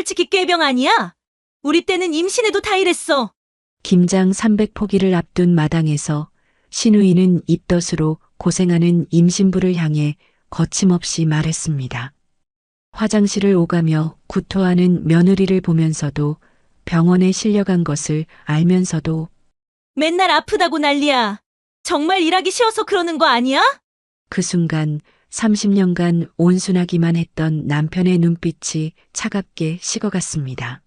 솔직히 꾀병 아니야? 우리 때는 임신해도 다 이랬어. 김장 300포기를 앞둔 마당에서 신우이는 입덧으로 고생하는 임신부를 향해 거침없이 말했습니다. 화장실을 오가며 구토하는 며느리를 보면서도 병원에 실려간 것을 알면서도 맨날 아프다고 난리야. 정말 일하기 싫어서 그러는 거 아니야? 그 순간 30년간 온순하기만 했던 남편의 눈빛이 차갑게 식어갔습니다.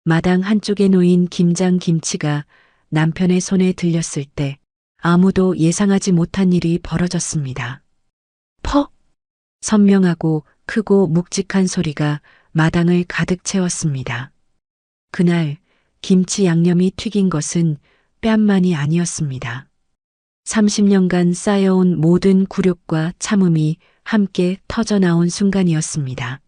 마당 한쪽에 놓인 김장 김치가 남편의 손에 들렸을 때 아무도 예상하지 못한 일이 벌어졌습니다. 퍽! 선명하고 크고 묵직한 소리가 마당을 가득 채웠습니다. 그날 김치 양념이 튀긴 것은 뺨만이 아니었습니다. 30년간 쌓여온 모든 굴욕과 참음이 함께 터져나온 순간이었습니다.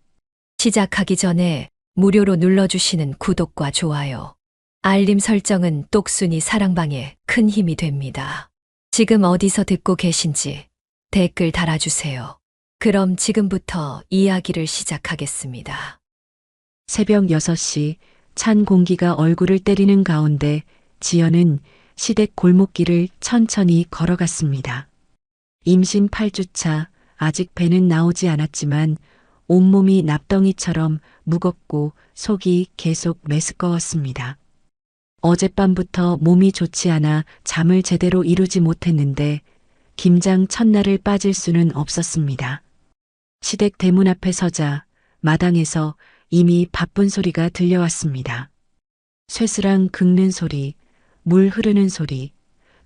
시작하기 전에 무료로 눌러주시는 구독과 좋아요, 알림 설정은 똑순이 사랑방에 큰 힘이 됩니다. 지금 어디서 듣고 계신지 댓글 달아주세요. 그럼 지금부터 이야기를 시작하겠습니다. 새벽 6시 찬 공기가 얼굴을 때리는 가운데 지연은 시댁 골목길을 천천히 걸어갔습니다. 임신 8주차, 아직 배는 나오지 않았지만 온몸이 납덩이처럼 무겁고 속이 계속 메스꺼웠습니다. 어젯밤부터 몸이 좋지 않아 잠을 제대로 이루지 못했는데 김장 첫날을 빠질 수는 없었습니다. 시댁 대문 앞에 서자 마당에서 이미 바쁜 소리가 들려왔습니다. 쇠스랑 긁는 소리, 물 흐르는 소리,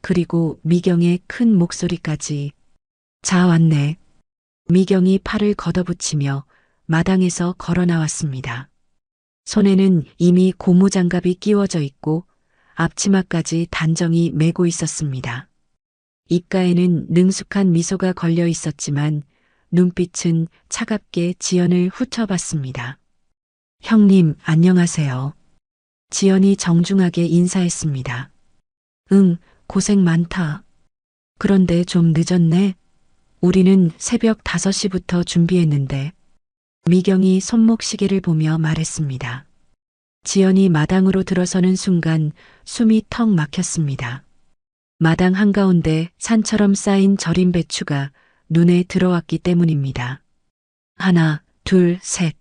그리고 미경의 큰 목소리까지. 자, 왔네. 미경이 팔을 걷어붙이며 마당에서 걸어 나왔습니다. 손에는 이미 고무장갑이 끼워져 있고 앞치마까지 단정히 메고 있었습니다. 입가에는 능숙한 미소가 걸려 있었지만 눈빛은 차갑게 지연을 후쳐봤습니다. 형님, 안녕하세요. 지연이 정중하게 인사했습니다. 응, 고생 많다. 그런데 좀 늦었네. 우리는 새벽 5시부터 준비했는데. 미경이 손목시계를 보며 말했습니다. 지연이 마당으로 들어서는 순간 숨이 턱 막혔습니다. 마당 한가운데 산처럼 쌓인 절임 배추가 눈에 들어왔기 때문입니다. 하나, 둘, 셋.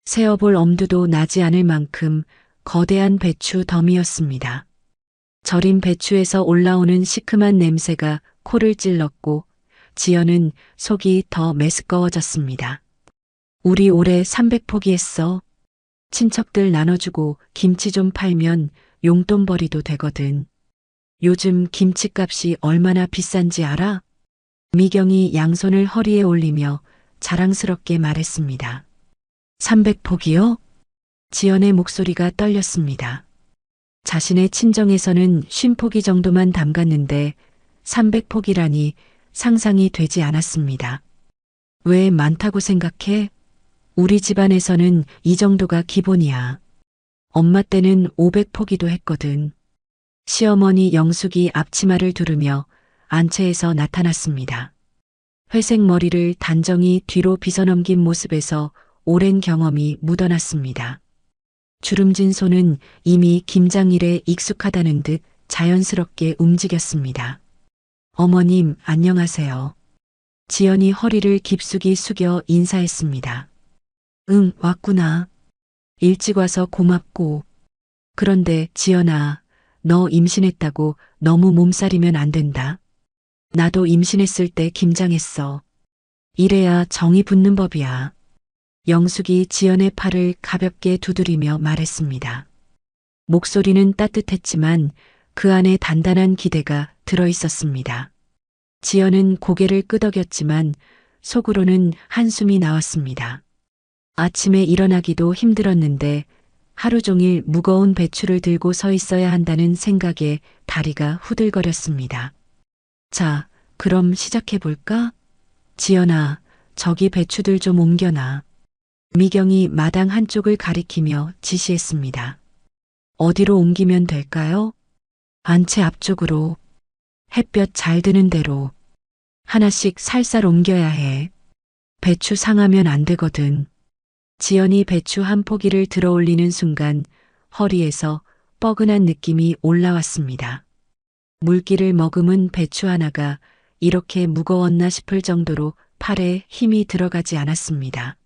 세어볼 엄두도 나지 않을 만큼 거대한 배추 덤이었습니다. 절인 배추에서 올라오는 시큼한 냄새가 코를 찔렀고 지연은 속이 더 메스꺼워졌습니다. 우리 올해 300포기 했어. 친척들 나눠주고 김치 좀 팔면 용돈벌이도 되거든. 요즘 김치값이 얼마나 비싼지 알아? 미경이 양손을 허리에 올리며 자랑스럽게 말했습니다. 300포기요? 지연의 목소리가 떨렸습니다. 자신의 친정에서는 50포기 정도만 담갔는데 300포기라니 상상이 되지 않았습니다. 왜 많다고 생각해? 우리 집안에서는 이 정도가 기본이야. 엄마 때는 500포기도 했거든. 시어머니 영숙이 앞치마를 두르며 안채에서 나타났습니다. 회색 머리를 단정히 뒤로 빗어넘긴 모습에서 오랜 경험이 묻어났습니다. 주름진 손은 이미 김장일에 익숙하다는 듯 자연스럽게 움직였습니다. 어머님, 안녕하세요. 지연이 허리를 깊숙이 숙여 인사했습니다. 응, 왔구나. 일찍 와서 고맙고. 그런데 지연아, 너 임신했다고 너무 몸살이면 안 된다. 나도 임신했을 때 김장했어. 이래야 정이 붙는 법이야. 영숙이 지연의 팔을 가볍게 두드리며 말했습니다. 목소리는 따뜻했지만 그 안에 단단한 기대가 들어 있었습니다. 지연은 고개를 끄덕였지만 속으로는 한숨이 나왔습니다. 아침에 일어나기도 힘들었는데 하루 종일 무거운 배추를 들고 서 있어야 한다는 생각에 다리가 후들거렸습니다. 자, 그럼 시작해 볼까? 지연아, 저기 배추들 좀 옮겨놔. 미경이 마당 한쪽을 가리키며 지시했습니다. 어디로 옮기면 될까요? 안채 앞쪽으로. 햇볕 잘 드는 데로. 하나씩 살살 옮겨야 해. 배추 상하면 안 되거든. 지연이 배추 한 포기를 들어 올리는 순간 허리에서 뻐근한 느낌이 올라왔습니다. 물기를 머금은 배추 하나가 이렇게 무거웠나 싶을 정도로 팔에 힘이 들어가지 않았습니다.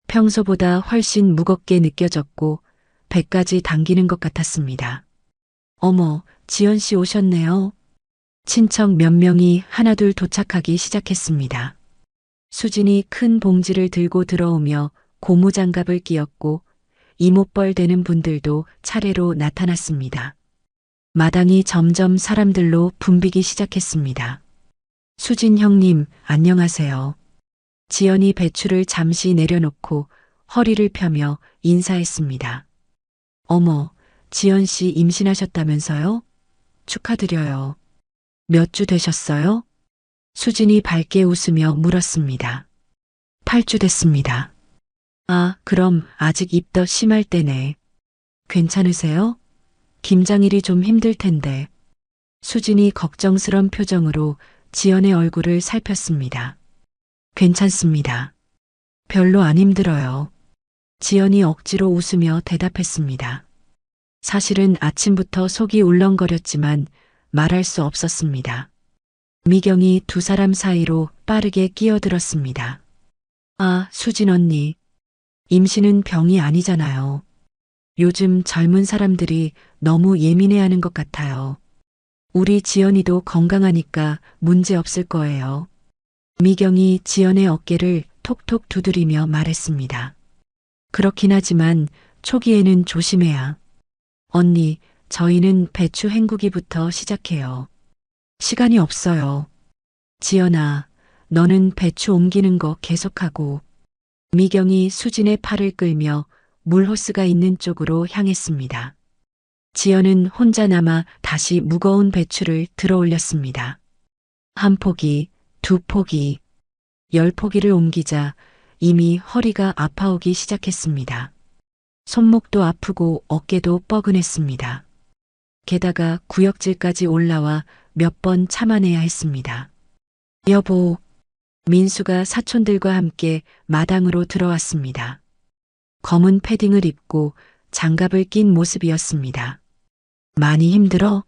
평소보다 훨씬 무겁게 느껴졌고 배까지 당기는 것 같았습니다. 어머, 지연 씨 오셨네요. 친척 몇 명이 하나둘 도착하기 시작했습니다. 수진이 큰 봉지를 들고 들어오며 고무장갑을 끼었고 이목벌 되는 분들도 차례로 나타났습니다. 마당이 점점 사람들로 붐비기 시작했습니다. 수진 형님, 안녕하세요. 지연이 배추를 잠시 내려놓고 허리를 펴며 인사했습니다. 어머, 지연 씨 임신하셨다면서요? 축하드려요. 몇 주 되셨어요? 수진이 밝게 웃으며 물었습니다. 8주 됐습니다. 아, 그럼 아직 입덧 심할 때네. 괜찮으세요? 김장일이 좀 힘들 텐데. 수진이 걱정스런 표정으로 지연의 얼굴을 살폈습니다. 괜찮습니다. 별로 안 힘들어요. 지연이 억지로 웃으며 대답했습니다. 사실은 아침부터 속이 울렁거렸지만 말할 수 없었습니다. 미경이 두 사람 사이로 빠르게 끼어들었습니다. 아, 수진 언니. 임신은 병이 아니잖아요. 요즘 젊은 사람들이 너무 예민해하는 것 같아요. 우리 지연이도 건강하니까 문제 없을 거예요. 미경이 지연의 어깨를 톡톡 두드리며 말했습니다. 그렇긴 하지만 초기에는 조심해야. 언니, 저희는 배추 헹구기부터 시작해요. 시간이 없어요. 지연아, 너는 배추 옮기는 거 계속하고. 미경이 수진의 팔을 끌며 물호스가 있는 쪽으로 향했습니다. 지연은 혼자 남아 다시 무거운 배추를 들어 올렸습니다. 한 포기, 두 포기, 10포기를 옮기자 이미 허리가 아파오기 시작했습니다. 손목도 아프고 어깨도 뻐근했습니다. 게다가 구역질까지 올라와 몇 번 참아내야 했습니다. 여보, 민수가 사촌들과 함께 마당으로 들어왔습니다. 검은 패딩을 입고 장갑을 낀 모습이었습니다. 많이 힘들어?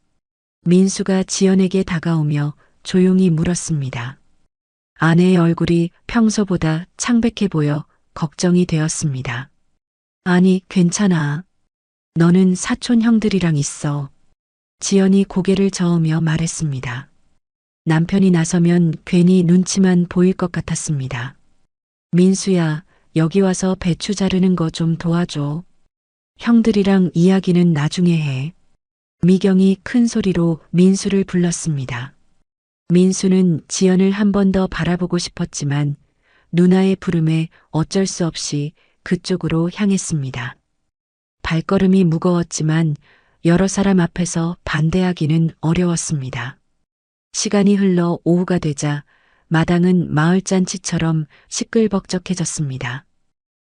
민수가 지연에게 다가오며 조용히 물었습니다. 아내의 얼굴이 평소보다 창백해 보여 걱정이 되었습니다. 아니, 괜찮아. 너는 사촌 형들이랑 있어. 지연이 고개를 저으며 말했습니다. 남편이 나서면 괜히 눈치만 보일 것 같았습니다. 민수야, 여기 와서 배추 자르는 거 좀 도와줘. 형들이랑 이야기는 나중에 해. 미경이 큰 소리로 민수를 불렀습니다. 민수는 지연을 한 번 더 바라보고 싶었지만 누나의 부름에 어쩔 수 없이 그쪽으로 향했습니다. 발걸음이 무거웠지만 여러 사람 앞에서 반대하기는 어려웠습니다. 시간이 흘러 오후가 되자 마당은 마을잔치처럼 시끌벅적해졌습니다.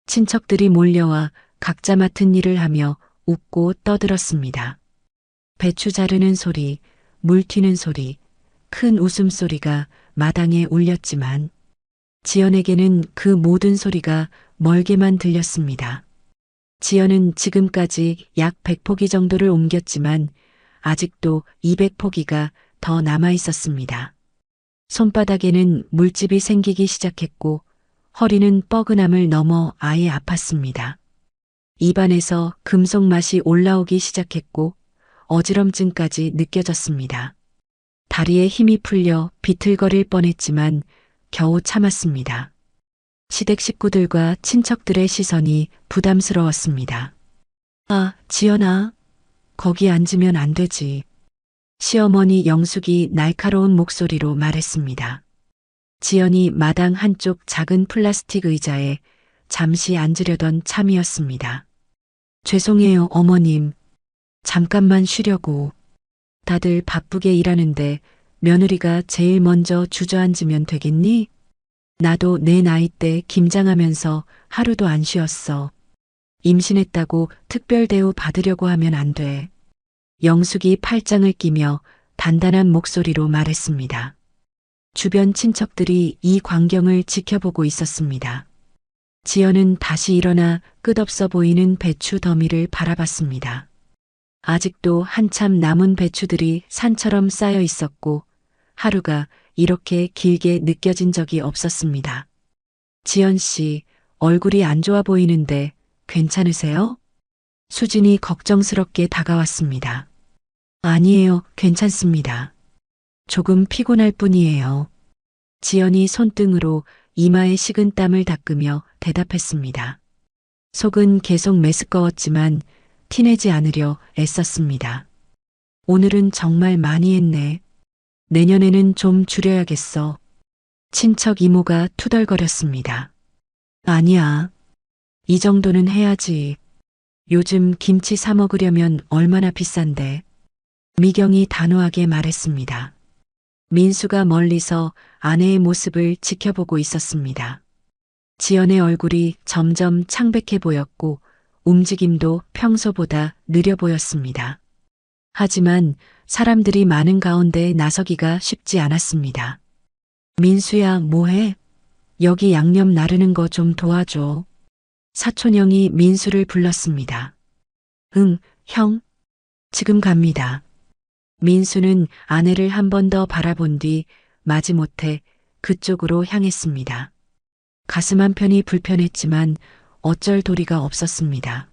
친척들이 몰려와 각자 맡은 일을 하며 웃고 떠들었습니다. 배추 자르는 소리, 물 튀는 소리, 큰 웃음소리가 마당에 울렸지만 지연에게는 그 모든 소리가 멀게만 들렸습니다. 지연은 지금까지 약 100포기 정도를 옮겼지만 아직도 200포기가 더 남아 있었습니다. 손바닥에는 물집이 생기기 시작했고 허리는 뻐근함을 넘어 아예 아팠습니다. 입안에서 금속 맛이 올라오기 시작했고 어지럼증까지 느껴졌습니다. 다리에 힘이 풀려 비틀거릴 뻔했지만 겨우 참았습니다. 시댁 식구들과 친척들의 시선이 부담스러웠습니다. 아, 지연아, 거기 앉으면 안 되지. 시어머니 영숙이 날카로운 목소리로 말했습니다. 지연이 마당 한쪽 작은 플라스틱 의자에 잠시 앉으려던 참이었습니다. 죄송해요, 어머님. 잠깐만 쉬려고. 다들 바쁘게 일하는데 며느리가 제일 먼저 주저앉으면 되겠니? 나도 내 나이 때 김장하면서 하루도 안 쉬었어. 임신했다고 특별 대우 받으려고 하면 안 돼. 영숙이 팔짱을 끼며 단단한 목소리로 말했습니다. 주변 친척들이 이 광경을 지켜보고 있었습니다. 지연은 다시 일어나 끝없어 보이는 배추 더미를 바라봤습니다. 아직도 한참 남은 배추들이 산처럼 쌓여 있었고 하루가 이렇게 길게 느껴진 적이 없었습니다. 지연 씨, 얼굴이 안 좋아 보이는데 괜찮으세요? 수진이 걱정스럽게 다가왔습니다. 아니에요, 괜찮습니다. 조금 피곤할 뿐이에요. 지연이 손등으로 이마에 식은 땀을 닦으며 대답했습니다. 속은 계속 메스꺼웠지만 티내지 않으려 애썼습니다. 오늘은 정말 많이 했네. 내년에는 좀 줄여야겠어. 친척 이모가 투덜거렸습니다. 아니야. 이 정도는 해야지. 요즘 김치 사 먹으려면 얼마나 비싼데. 미경이 단호하게 말했습니다. 민수가 멀리서 아내의 모습을 지켜보고 있었습니다. 지연의 얼굴이 점점 창백해 보였고 움직임도 평소보다 느려 보였습니다. 하지만 사람들이 많은 가운데 나서기가 쉽지 않았습니다. 민수야, 뭐해? 여기 양념 나르는 거 좀 도와줘. 사촌형이 민수를 불렀습니다. 응, 형. 지금 갑니다. 민수는 아내를 한 번 더 바라본 뒤 마지못해 그쪽으로 향했습니다. 가슴 한편이 불편했지만 어쩔 도리가 없었습니다.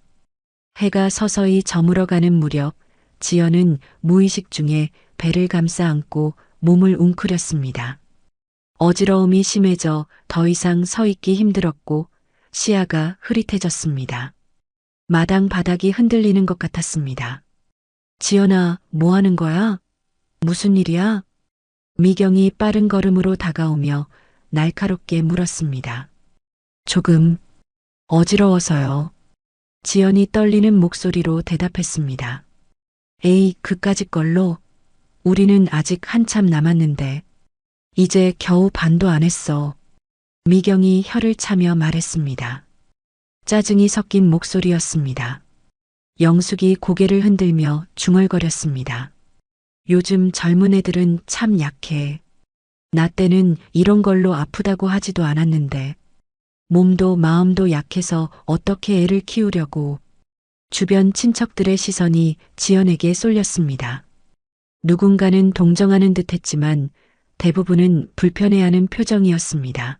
해가 서서히 저물어가는 무렵 지연은 무의식 중에 배를 감싸 안고 몸을 웅크렸습니다. 어지러움이 심해져 더 이상 서 있기 힘들었고 시야가 흐릿해졌습니다. 마당 바닥이 흔들리는 것 같았습니다. 지연아, 뭐 하는 거야? 무슨 일이야? 미경이 빠른 걸음으로 다가오며 날카롭게 물었습니다. 조금 어지러워서요. 지연이 떨리는 목소리로 대답했습니다. 에이, 그까짓 걸로. 우리는 아직 한참 남았는데. 이제 겨우 반도 안 했어. 미경이 혀를 차며 말했습니다. 짜증이 섞인 목소리였습니다. 영숙이 고개를 흔들며 중얼거렸습니다. 요즘 젊은 애들은 참 약해. 나 때는 이런 걸로 아프다고 하지도 않았는데. 몸도 마음도 약해서 어떻게 애를 키우려고. 주변 친척들의 시선이 지연에게 쏠렸습니다. 누군가는 동정하는 듯했지만 대부분은 불편해하는 표정이었습니다.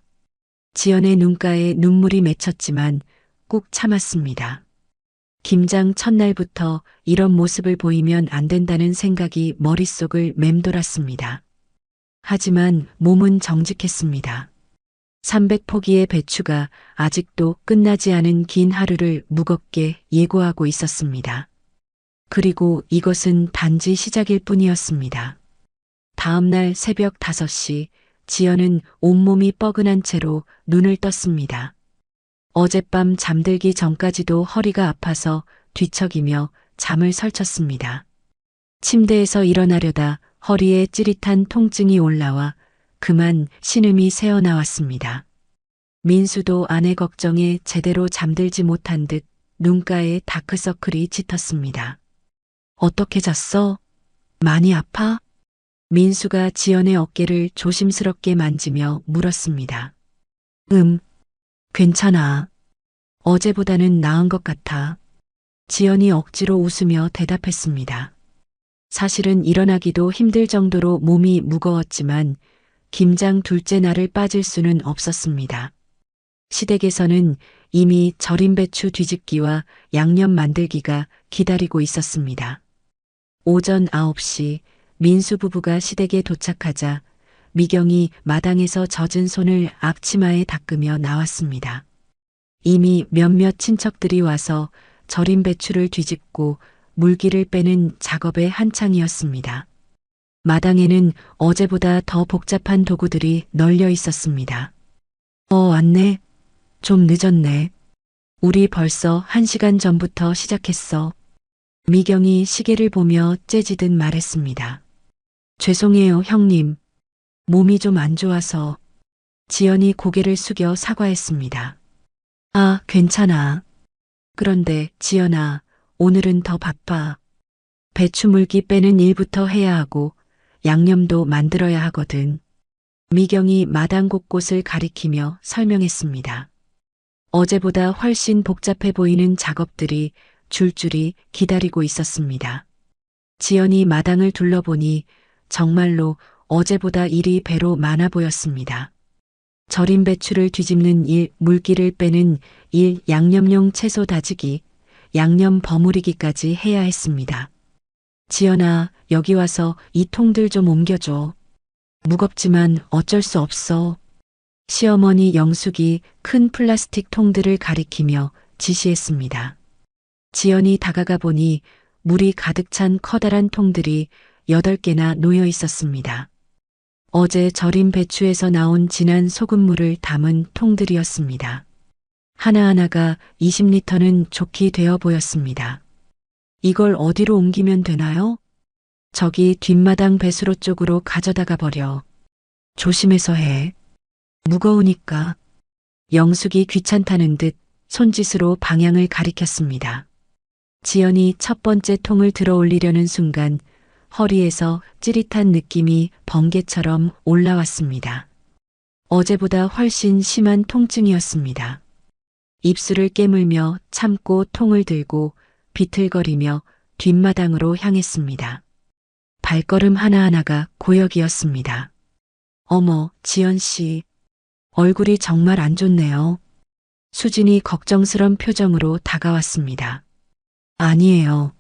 지연의 눈가에 눈물이 맺혔지만 꾹 참았습니다. 김장 첫날부터 이런 모습을 보이면 안 된다는 생각이 머릿속을 맴돌았습니다. 하지만 몸은 정직했습니다. 300포기의 배추가 아직도 끝나지 않은 긴 하루를 무겁게 예고하고 있었습니다. 그리고 이것은 단지 시작일 뿐이었습니다. 다음 날 새벽 5시 지연은 온몸이 뻐근한 채로 눈을 떴습니다. 어젯밤 잠들기 전까지도 허리가 아파서 뒤척이며 잠을 설쳤습니다. 침대에서 일어나려다 허리에 찌릿한 통증이 올라와 그만 신음이 새어나왔습니다. 민수도 아내 걱정에 제대로 잠들지 못한 듯 눈가에 다크서클이 짙었습니다. 어떻게 잤어? 많이 아파? 민수가 지연의 어깨를 조심스럽게 만지며 물었습니다. 괜찮아. 어제보다는 나은 것 같아. 지연이 억지로 웃으며 대답했습니다. 사실은 일어나기도 힘들 정도로 몸이 무거웠지만 김장 둘째 날을 빠질 수는 없었습니다. 시댁에서는 이미 절인 배추 뒤집기와 양념 만들기가 기다리고 있었습니다. 오전 9시 민수 부부가 시댁에 도착하자 미경이 마당에서 젖은 손을 앞치마에 닦으며 나왔습니다. 이미 몇몇 친척들이 와서 절인 배추를 뒤집고 물기를 빼는 작업에 한창이었습니다. 마당에는 어제보다 더 복잡한 도구들이 널려 있었습니다. 왔네. 좀 늦었네. 우리 벌써 1시간 전부터 시작했어. 미경이 시계를 보며 째지듯 말했습니다. 죄송해요, 형님. 몸이 좀 안 좋아서. 지연이 고개를 숙여 사과했습니다. 아, 괜찮아. 그런데 지연아, 오늘은 더 바빠. 배추 물기 빼는 일부터 해야 하고 양념도 만들어야 하거든. 미경이 마당 곳곳을 가리키며 설명했습니다. 어제보다 훨씬 복잡해 보이는 작업들이 줄줄이 기다리고 있었습니다. 지연이 마당을 둘러보니 정말로 어제보다 일이 배로 많아 보였습니다. 절인 배추를 뒤집는 일, 물기를 빼는 일, 양념용 채소 다지기, 양념 버무리기까지 해야 했습니다. 지연아, 여기 와서 이 통들 좀 옮겨줘. 무겁지만 어쩔 수 없어. 시어머니 영숙이 큰 플라스틱 통들을 가리키며 지시했습니다. 지연이 다가가 보니 물이 가득 찬 커다란 통들이 8개나 놓여 있었습니다. 어제 절인 배추에서 나온 진한 소금물을 담은 통들이었습니다. 하나하나가 20리터는 좋게 되어 보였습니다. 이걸 어디로 옮기면 되나요? 저기 뒷마당 배수로 쪽으로 가져다가 버려. 조심해서 해. 무거우니까. 영숙이 귀찮다는 듯 손짓으로 방향을 가리켰습니다. 지연이 첫 번째 통을 들어 올리려는 순간 허리에서 찌릿한 느낌이 번개처럼 올라왔습니다. 어제보다 훨씬 심한 통증이었습니다. 입술을 깨물며 참고 통을 들고 비틀거리며 뒷마당으로 향했습니다. 발걸음 하나하나가 고역이었습니다. 어머, 지연 씨. 얼굴이 정말 안 좋네요. 수진이 걱정스런 표정으로 다가왔습니다. 아니에요.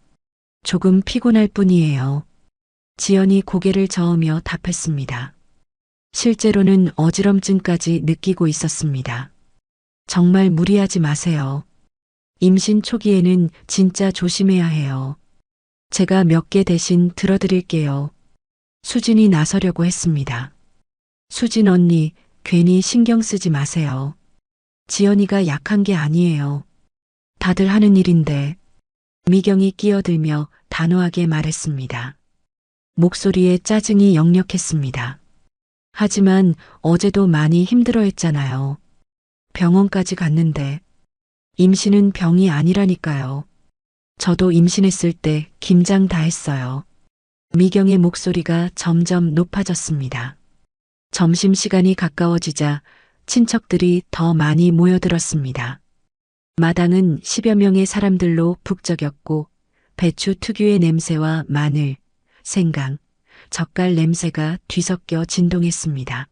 조금 피곤할 뿐이에요. 지연이 고개를 저으며 답했습니다. 실제로는 어지럼증까지 느끼고 있었습니다. 정말 무리하지 마세요. 임신 초기에는 진짜 조심해야 해요. 제가 몇 개 대신 들어드릴게요. 수진이 나서려고 했습니다. 수진 언니, 괜히 신경 쓰지 마세요. 지연이가 약한 게 아니에요. 다들 하는 일인데. 미경이 끼어들며 단호하게 말했습니다. 목소리에 짜증이 역력했습니다. 하지만 어제도 많이 힘들어했잖아요. 병원까지 갔는데. 임신은 병이 아니라니까요. 저도 임신했을 때 김장 다 했어요. 미경의 목소리가 점점 높아졌습니다. 점심시간이 가까워지자 친척들이 더 많이 모여들었습니다. 마당은 10여 명의 사람들로 북적였고 배추 특유의 냄새와 마늘, 생강, 젓갈 냄새가 뒤섞여 진동했습니다.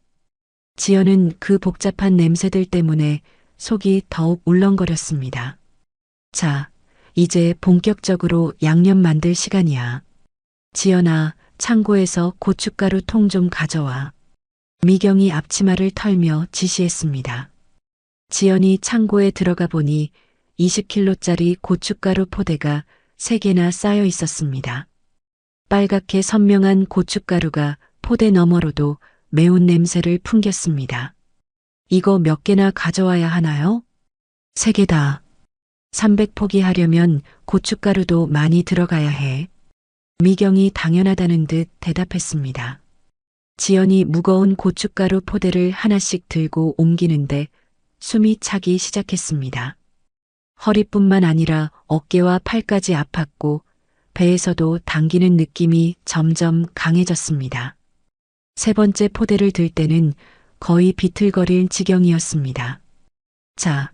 지연은 그 복잡한 냄새들 때문에 속이 더욱 울렁거렸습니다. 자, 이제 본격적으로 양념 만들 시간이야. 지연아, 창고에서 고춧가루 통 좀 가져와. 미경이 앞치마를 털며 지시했습니다. 지연이 창고에 들어가 보니 20kg짜리 고춧가루 포대가 3개나 쌓여 있었습니다. 빨갛게 선명한 고춧가루가 포대 너머로도 매운 냄새를 풍겼습니다. 이거 몇 개나 가져와야 하나요? 3개다. 300포기 하려면 고춧가루도 많이 들어가야 해. 미경이 당연하다는 듯 대답했습니다. 지연이 무거운 고춧가루 포대를 하나씩 들고 옮기는데 숨이 차기 시작했습니다. 허리뿐만 아니라 어깨와 팔까지 아팠고 배에서도 당기는 느낌이 점점 강해졌습니다. 3번째 포대를 들 때는 거의 비틀거릴 지경이었습니다. 자,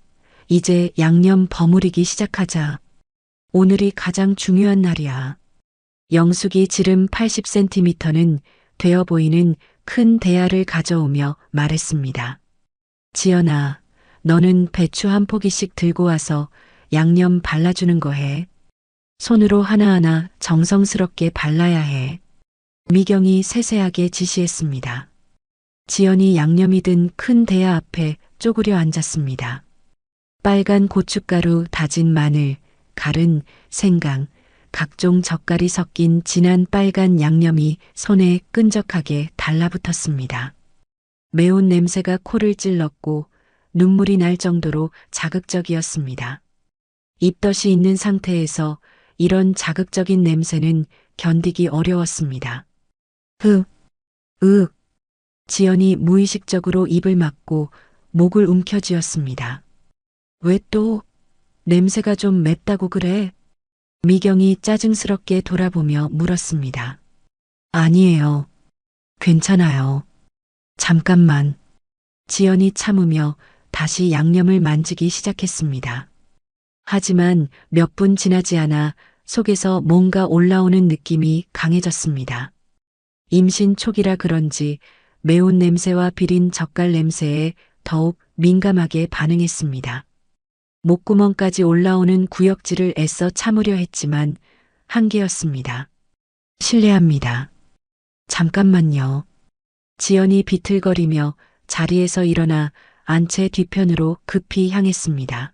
이제 양념 버무리기 시작하자. 오늘이 가장 중요한 날이야. 영숙이 지름 80cm는 되어 보이는 큰 대야를 가져오며 말했습니다. 지연아, 너는 배추 한 포기씩 들고 와서 양념 발라주는 거 해. 손으로 하나하나 정성스럽게 발라야 해. 미경이 세세하게 지시했습니다. 지연이 양념이 든 큰 대야 앞에 쪼그려 앉았습니다. 빨간 고춧가루, 다진 마늘, 갈은 생강, 각종 젓갈이 섞인 진한 빨간 양념이 손에 끈적하게 달라붙었습니다. 매운 냄새가 코를 찔렀고 눈물이 날 정도로 자극적이었습니다. 입덧이 있는 상태에서 이런 자극적인 냄새는 견디기 어려웠습니다. 지연이 무의식적으로 입을 막고 목을 움켜쥐었습니다. 왜 또? 냄새가 좀 맵다고 그래? 미경이 짜증스럽게 돌아보며 물었습니다. 아니에요. 괜찮아요. 잠깐만. 지연이 참으며 다시 양념을 만지기 시작했습니다. 하지만 몇 분 지나지 않아 속에서 뭔가 올라오는 느낌이 강해졌습니다. 임신 초기라 그런지 매운 냄새와 비린 젓갈 냄새에 더욱 민감하게 반응했습니다. 목구멍까지 올라오는 구역질을 애써 참으려 했지만 한계였습니다. 실례합니다. 잠깐만요. 지연이 비틀거리며 자리에서 일어나 안채 뒤편으로 급히 향했습니다.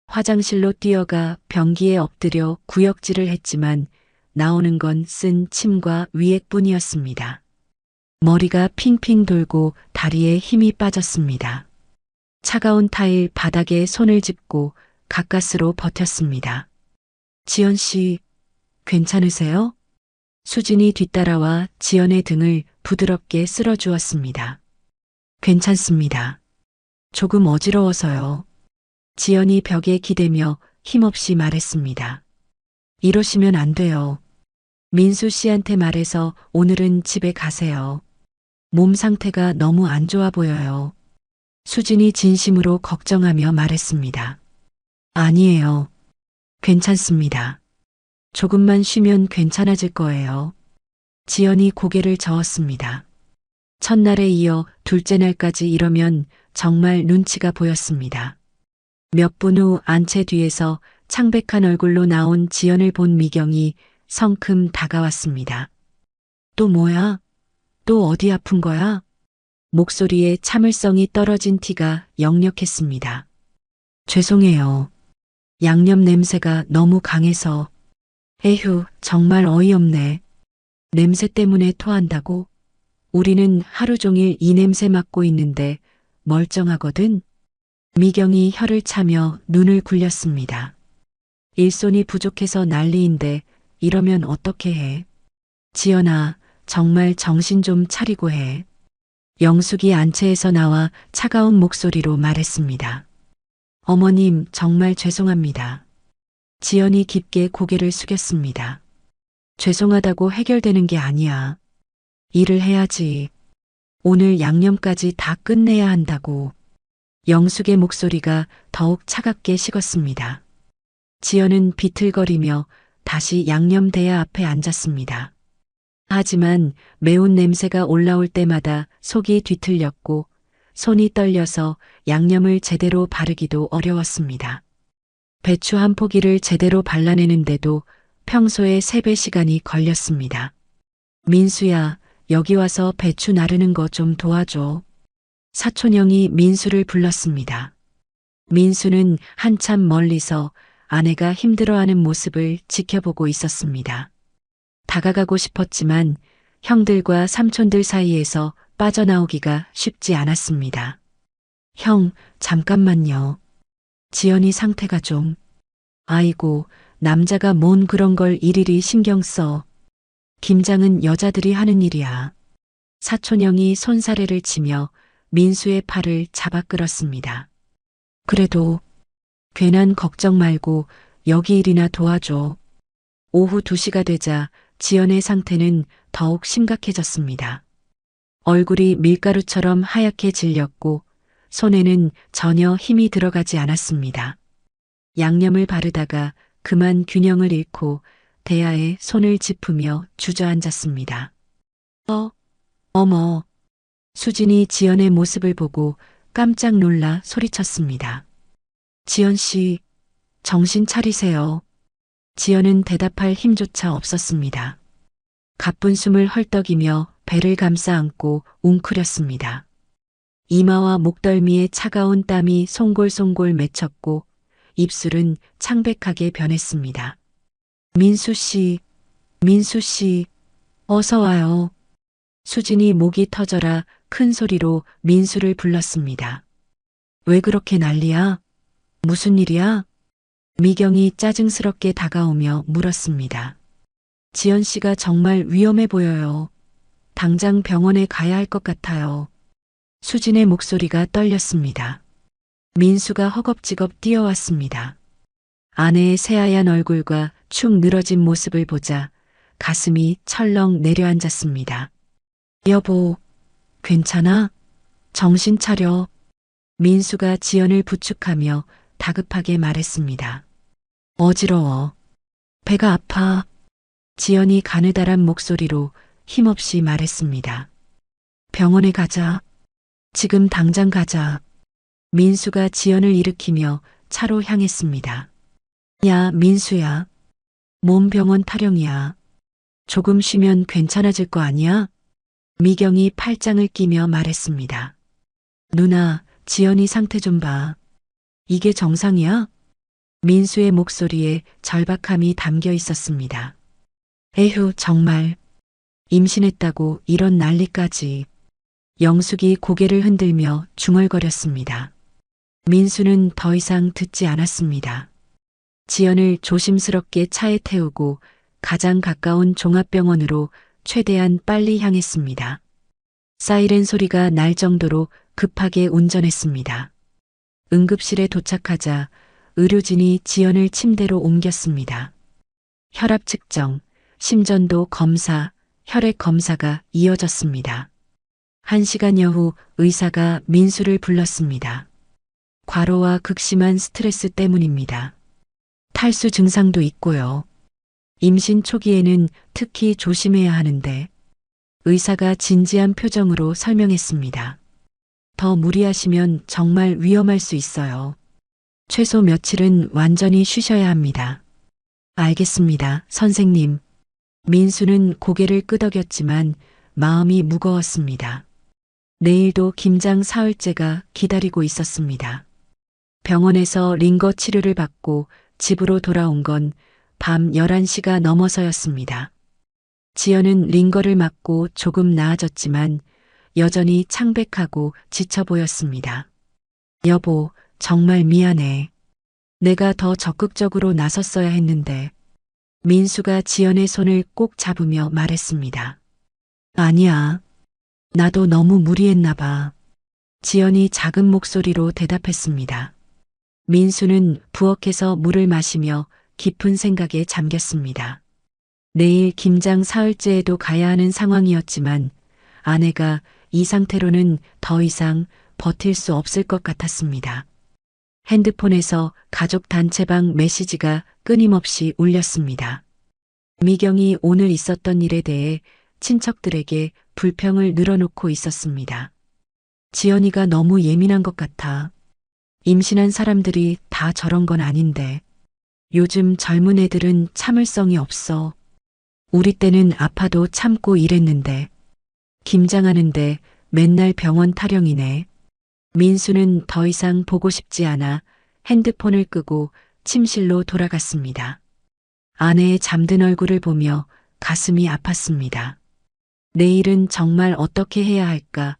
화장실로 뛰어가 변기에 엎드려 구역질을 했지만 나오는 건 쓴 침과 위액뿐이었습니다. 머리가 핑핑 돌고 다리에 힘이 빠졌습니다. 차가운 타일 바닥에 손을 짚고 가까스로 버텼습니다. 지연 씨, 괜찮으세요? 수진이 뒤따라와 지연의 등을 부드럽게 쓸어주었습니다. 괜찮습니다. 조금 어지러워서요. 지연이 벽에 기대며 힘없이 말했습니다. 이러시면 안 돼요. 민수 씨한테 말해서 오늘은 집에 가세요. 몸 상태가 너무 안 좋아 보여요. 수진이 진심으로 걱정하며 말했습니다. 아니에요. 괜찮습니다. 조금만 쉬면 괜찮아질 거예요. 지연이 고개를 저었습니다. 첫날에 이어 둘째 날까지 이러면 정말 눈치가 보였습니다. 몇 분 후 안채 뒤에서 창백한 얼굴로 나온 지연을 본 미경이 성큼 다가왔습니다. 또 뭐야? 또 어디 아픈 거야? 목소리에 참을성이 떨어진 티가 역력했습니다. 죄송해요. 양념 냄새가 너무 강해서. 에휴, 정말 어이없네. 냄새 때문에 토한다고? 우리는 하루 종일 이 냄새 맡고 있는데 멀쩡하거든? 미경이 혀를 차며 눈을 굴렸습니다. 일손이 부족해서 난리인데 이러면 어떻게 해? 지연아, 정말 정신 좀 차리고 해. 영숙이 안채에서 나와 차가운 목소리로 말했습니다. 어머님, 정말 죄송합니다. 지연이 깊게 고개를 숙였습니다. 죄송하다고 해결되는 게 아니야. 일을 해야지. 오늘 양념까지 다 끝내야 한다고. 영숙의 목소리가 더욱 차갑게 식었습니다. 지연은 비틀거리며 다시 양념 대야 앞에 앉았습니다. 하지만 매운 냄새가 올라올 때마다 속이 뒤틀렸고 손이 떨려서 양념을 제대로 바르기도 어려웠습니다. 배추 한 포기를 제대로 발라내는데도 평소의 3배 시간이 걸렸습니다. 민수야, 여기 와서 배추 나르는 거 좀 도와줘. 사촌형이 민수를 불렀습니다. 민수는 한참 멀리서 아내가 힘들어하는 모습을 지켜보고 있었습니다. 다가가고 싶었지만 형들과 삼촌들 사이에서 빠져나오기가 쉽지 않았습니다. 형, 잠깐만요. 지연이 상태가 좀. 아이고, 남자가 뭔 그런 걸 일일이 신경 써. 김장은 여자들이 하는 일이야. 사촌형이 손사래를 치며 민수의 팔을 잡아 끌었습니다. 그래도 괜한 걱정 말고 여기 일이나 도와줘. 오후 2시가 되자 지연의 상태는 더욱 심각해졌습니다. 얼굴이 밀가루처럼 하얗게 질렸고 손에는 전혀 힘이 들어가지 않았습니다. 양념을 바르다가 그만 균형을 잃고 대야에 손을 짚으며 주저앉았습니다. 어머. 수진이 지연의 모습을 보고 깜짝 놀라 소리쳤습니다. 지연 씨, 정신 차리세요. 지연은 대답할 힘조차 없었습니다. 가쁜 숨을 헐떡이며 배를 감싸 안고 웅크렸습니다. 이마와 목덜미에 차가운 땀이 송골송골 맺혔고 입술은 창백하게 변했습니다. 민수 씨, 어서 와요. 수진이 목이 터져라 큰 소리로 민수를 불렀습니다. 왜 그렇게 난리야? 무슨 일이야? 미경이 짜증스럽게 다가오며 물었습니다. 지연 씨가 정말 위험해 보여요. 당장 병원에 가야 할 것 같아요. 수진의 목소리가 떨렸습니다. 민수가 허겁지겁 뛰어왔습니다. 아내의 새하얀 얼굴과 축 늘어진 모습을 보자 가슴이 철렁 내려앉았습니다. 여보, 괜찮아? 정신 차려. 민수가 지연을 부축하며 다급하게 말했습니다. 어지러워. 배가 아파. 지연이 가느다란 목소리로 힘없이 말했습니다. 병원에 가자. 지금 당장 가자. 민수가 지연을 일으키며 차로 향했습니다. 야, 민수야. 몸 병원 타령이야. 조금 쉬면 괜찮아질 거 아니야? 미경이 팔짱을 끼며 말했습니다. 누나, 지연이 상태 좀 봐. 이게 정상이야? 민수의 목소리에 절박함이 담겨 있었습니다. 에휴, 정말. 임신했다고 이런 난리까지. 영숙이 고개를 흔들며 중얼거렸습니다. 민수는 더 이상 듣지 않았습니다. 지연을 조심스럽게 차에 태우고 가장 가까운 종합병원으로 최대한 빨리 향했습니다. 사이렌 소리가 날 정도로 급하게 운전했습니다. 응급실에 도착하자 의료진이 지연을 침대로 옮겼습니다. 혈압 측정, 심전도 검사, 혈액 검사가 이어졌습니다. 1시간여 후 의사가 민수를 불렀습니다. 과로와 극심한 스트레스 때문입니다. 탈수 증상도 있고요. 임신 초기에는 특히 조심해야 하는데 의사가 진지한 표정으로 설명했습니다. 더 무리하시면 정말 위험할 수 있어요. 최소 며칠은 완전히 쉬셔야 합니다. 알겠습니다, 선생님. 민수는 고개를 끄덕였지만 마음이 무거웠습니다. 내일도 김장 사흘째가 기다리고 있었습니다. 병원에서 링거 치료를 받고 집으로 돌아온 건 밤 11시가 넘어서였습니다. 지연은 링거를 맞고 조금 나아졌지만 여전히 창백하고 지쳐 보였습니다. 여보, 정말 미안해. 내가 더 적극적으로 나섰어야 했는데. 민수가 지연의 손을 꼭 잡으며 말했습니다. 아니야. 나도 너무 무리했나 봐. 지연이 작은 목소리로 대답했습니다. 민수는 부엌에서 물을 마시며 깊은 생각에 잠겼습니다. 내일 김장 사흘째에도 가야 하는 상황이었지만 아내가 이 상태로는 더 이상 버틸 수 없을 것 같았습니다. 핸드폰에서 가족 단체방 메시지가 끊임없이 울렸습니다. 미경이 오늘 있었던 일에 대해 친척들에게 불평을 늘어놓고 있었습니다. 지연이가 너무 예민한 것 같아. 임신한 사람들이 다 저런 건 아닌데. 요즘 젊은 애들은 참을성이 없어. 우리 때는 아파도 참고 일했는데. 김장하는데 맨날 병원 타령이네. 민수는 더 이상 보고 싶지 않아 핸드폰을 끄고 침실로 돌아갔습니다. 아내의 잠든 얼굴을 보며 가슴이 아팠습니다. 내일은 정말 어떻게 해야 할까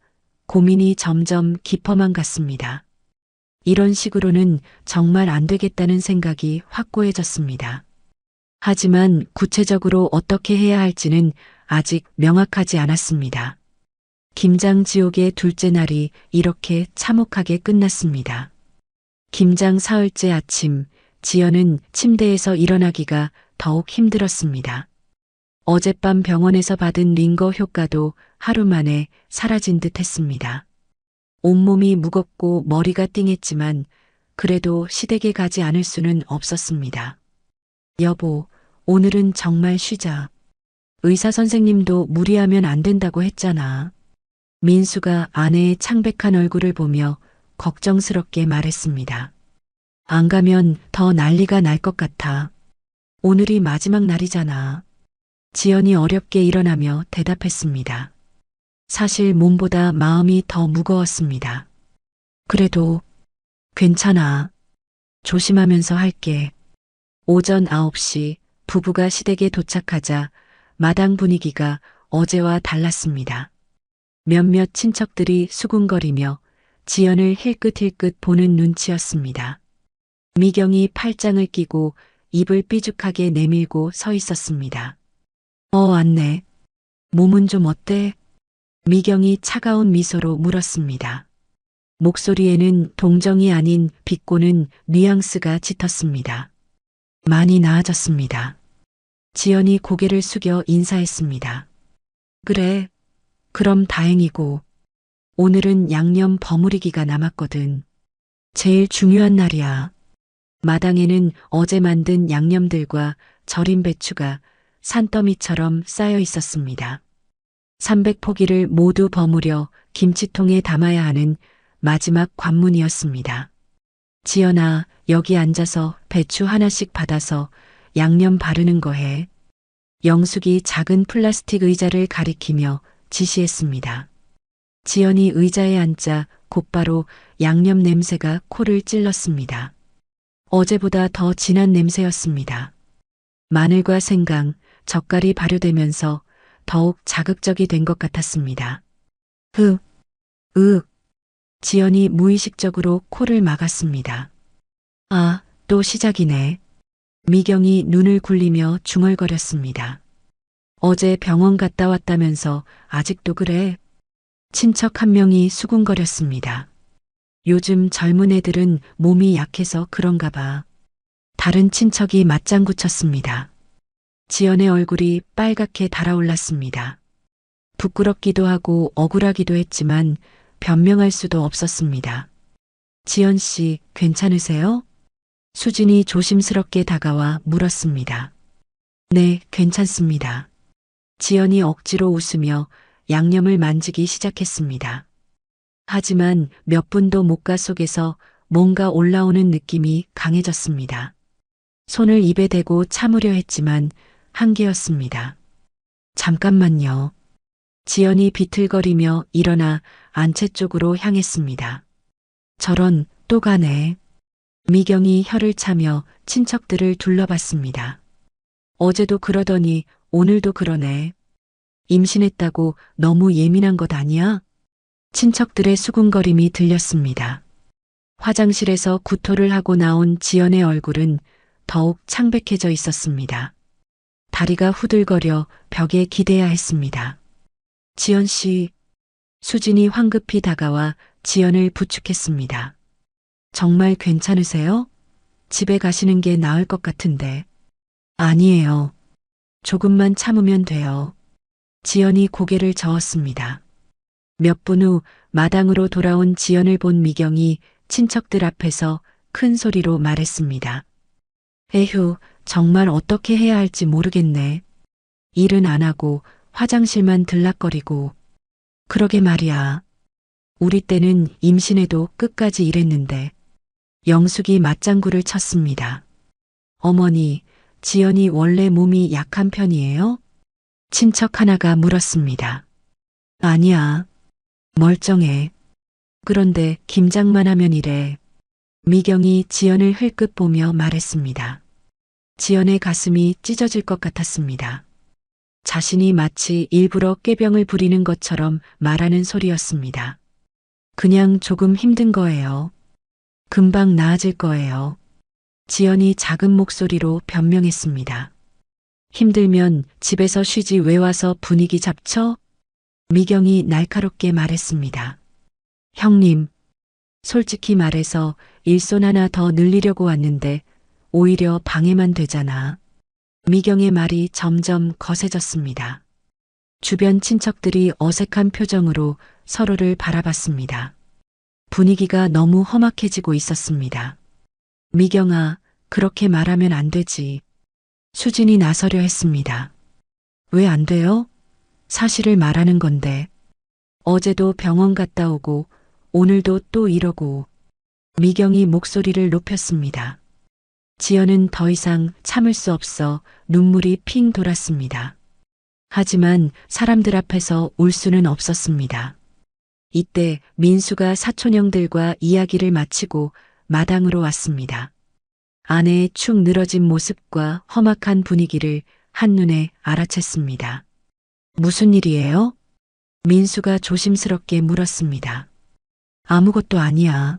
고민이 점점 깊어만 갔습니다. 이런 식으로는 정말 안 되겠다는 생각이 확고해졌습니다. 하지만 구체적으로 어떻게 해야 할지는 아직 명확하지 않았습니다. 김장 지옥의 둘째 날이 이렇게 참혹하게 끝났습니다. 김장 사흘째 아침, 지연은 침대에서 일어나기가 더욱 힘들었습니다. 어젯밤 병원에서 받은 링거 효과도 하루 만에 사라진 듯 했습니다. 온몸이 무겁고 머리가 띵했지만 그래도 시댁에 가지 않을 수는 없었습니다. 여보, 오늘은 정말 쉬자. 의사 선생님도 무리하면 안 된다고 했잖아. 민수가 아내의 창백한 얼굴을 보며 걱정스럽게 말했습니다. 안 가면 더 난리가 날 것 같아. 오늘이 마지막 날이잖아. 지연이 어렵게 일어나며 대답했습니다. 사실 몸보다 마음이 더 무거웠습니다. 그래도 괜찮아. 조심하면서 할게. 오전 9시 부부가 시댁에 도착하자 마당 분위기가 어제와 달랐습니다. 몇몇 친척들이 수군거리며 지연을 힐끗힐끗 보는 눈치였습니다. 미경이 팔짱을 끼고 입을 삐죽하게 내밀고 서 있었습니다. 왔네. 몸은 좀 어때? 미경이 차가운 미소로 물었습니다. 목소리에는 동정이 아닌 비꼬는 뉘앙스가 짙었습니다. 많이 나아졌습니다. 지연이 고개를 숙여 인사했습니다. 그래, 그럼 다행이고 오늘은 양념 버무리기가 남았거든. 제일 중요한 날이야. 마당에는 어제 만든 양념들과 절인 배추가 산더미처럼 쌓여 있었습니다. 300포기를 모두 버무려 김치통에 담아야 하는 마지막 관문이었습니다. 지연아, 여기 앉아서 배추 하나씩 받아서 양념 바르는 거 해. 영숙이 작은 플라스틱 의자를 가리키며 지시했습니다. 지연이 의자에 앉자 곧바로 양념 냄새가 코를 찔렀습니다. 어제보다 더 진한 냄새였습니다. 마늘과 생강, 젓갈이 발효되면서 더욱 자극적이 된 것 같았습니다. 지연이 무의식적으로 코를 막았습니다. 아, 또 시작이네. 미경이 눈을 굴리며 중얼거렸습니다. 어제 병원 갔다 왔다면서 아직도 그래? 친척 한 명이 수군거렸습니다. 요즘 젊은 애들은 몸이 약해서 그런가 봐. 다른 친척이 맞장구 쳤습니다. 지연의 얼굴이 빨갛게 달아올랐습니다. 부끄럽기도 하고 억울하기도 했지만 변명할 수도 없었습니다. 지연 씨, 괜찮으세요? 수진이 조심스럽게 다가와 물었습니다. 네, 괜찮습니다. 지연이 억지로 웃으며 양념을 만지기 시작했습니다. 하지만 몇 분도 못 가 속에서 뭔가 올라오는 느낌이 강해졌습니다. 손을 입에 대고 참으려 했지만 한계였습니다. 잠깐만요. 지연이 비틀거리며 일어나 안채 쪽으로 향했습니다. 저런, 또 가네. 미경이 혀를 차며 친척들을 둘러봤습니다. 어제도 그러더니 오늘도 그러네. 임신했다고 너무 예민한 것 아니야? 친척들의 수군거림이 들렸습니다. 화장실에서 구토를 하고 나온 지연의 얼굴은 더욱 창백해져 있었습니다. 다리가 후들거려 벽에 기대야 했습니다. 지연 씨, 수진이 황급히 다가와 지연을 부축했습니다. 정말 괜찮으세요? 집에 가시는 게 나을 것 같은데. 아니에요. 조금만 참으면 돼요. 지연이 고개를 저었습니다. 몇 분 후 마당으로 돌아온 지연을 본 미경이 친척들 앞에서 큰 소리로 말했습니다. 에휴, 정말 어떻게 해야 할지 모르겠네. 일은 안 하고 화장실만 들락거리고. 그러게 말이야. 우리 때는 임신해도 끝까지 일했는데. 영숙이 맞장구를 쳤습니다. 어머니, 지연이 원래 몸이 약한 편이에요? 친척 하나가 물었습니다. 아니야. 멀쩡해. 그런데 김장만 하면 이래. 미경이 지연을 흘끗 보며 말했습니다. 지연의 가슴이 찢어질 것 같았습니다. 자신이 마치 일부러 꾀병을 부리는 것처럼 말하는 소리였습니다. 그냥 조금 힘든 거예요. 금방 나아질 거예요. 지연이 작은 목소리로 변명했습니다. 힘들면 집에서 쉬지 왜 와서 분위기 잡쳐? 미경이 날카롭게 말했습니다. 형님, 솔직히 말해서 일손 하나 더 늘리려고 왔는데 오히려 방해만 되잖아. 미경의 말이 점점 거세졌습니다. 주변 친척들이 어색한 표정으로 서로를 바라봤습니다. 분위기가 너무 험악해지고 있었습니다. 미경아, 그렇게 말하면 안 되지. 수진이 나서려 했습니다. 왜 안 돼요? 사실을 말하는 건데. 어제도 병원 갔다 오고 오늘도 또 이러고. 미경이 목소리를 높였습니다. 지연은 더 이상 참을 수 없어 눈물이 핑 돌았습니다. 하지만 사람들 앞에서 울 수는 없었습니다. 이때 민수가 사촌형들과 이야기를 마치고 마당으로 왔습니다. 아내의 축 늘어진 모습과 험악한 분위기를 한눈에 알아챘습니다. 무슨 일이에요? 민수가 조심스럽게 물었습니다. 아무것도 아니야.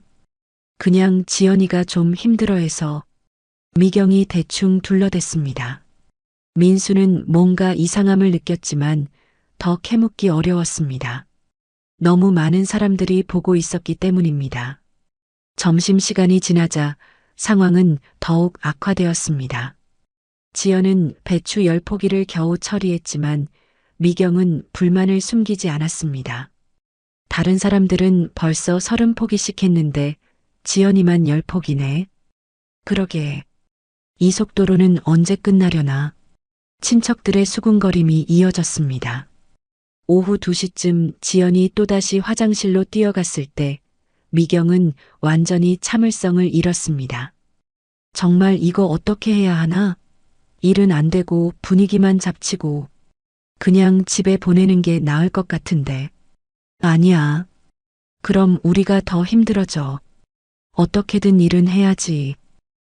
그냥 지연이가 좀 힘들어해서. 미경이 대충 둘러댔습니다. 민수는 뭔가 이상함을 느꼈지만 더 캐묻기 어려웠습니다. 너무 많은 사람들이 보고 있었기 때문입니다. 점심시간이 지나자 상황은 더욱 악화되었습니다. 지연은 배추 10포기를 겨우 처리했지만 미경은 불만을 숨기지 않았습니다. 다른 사람들은 벌써 30포기씩 했는데 지연이만 10폭이네. 그러게. 이 속도로는 언제 끝나려나. 친척들의 수군거림이 이어졌습니다. 오후 2시쯤 지연이 또다시 화장실로 뛰어갔을 때 미경은 완전히 참을성을 잃었습니다. 정말 이거 어떻게 해야 하나? 일은 안 되고 분위기만 잡치고 그냥 집에 보내는 게 나을 것 같은데. 아니야. 그럼 우리가 더 힘들어져. 어떻게든 일은 해야지.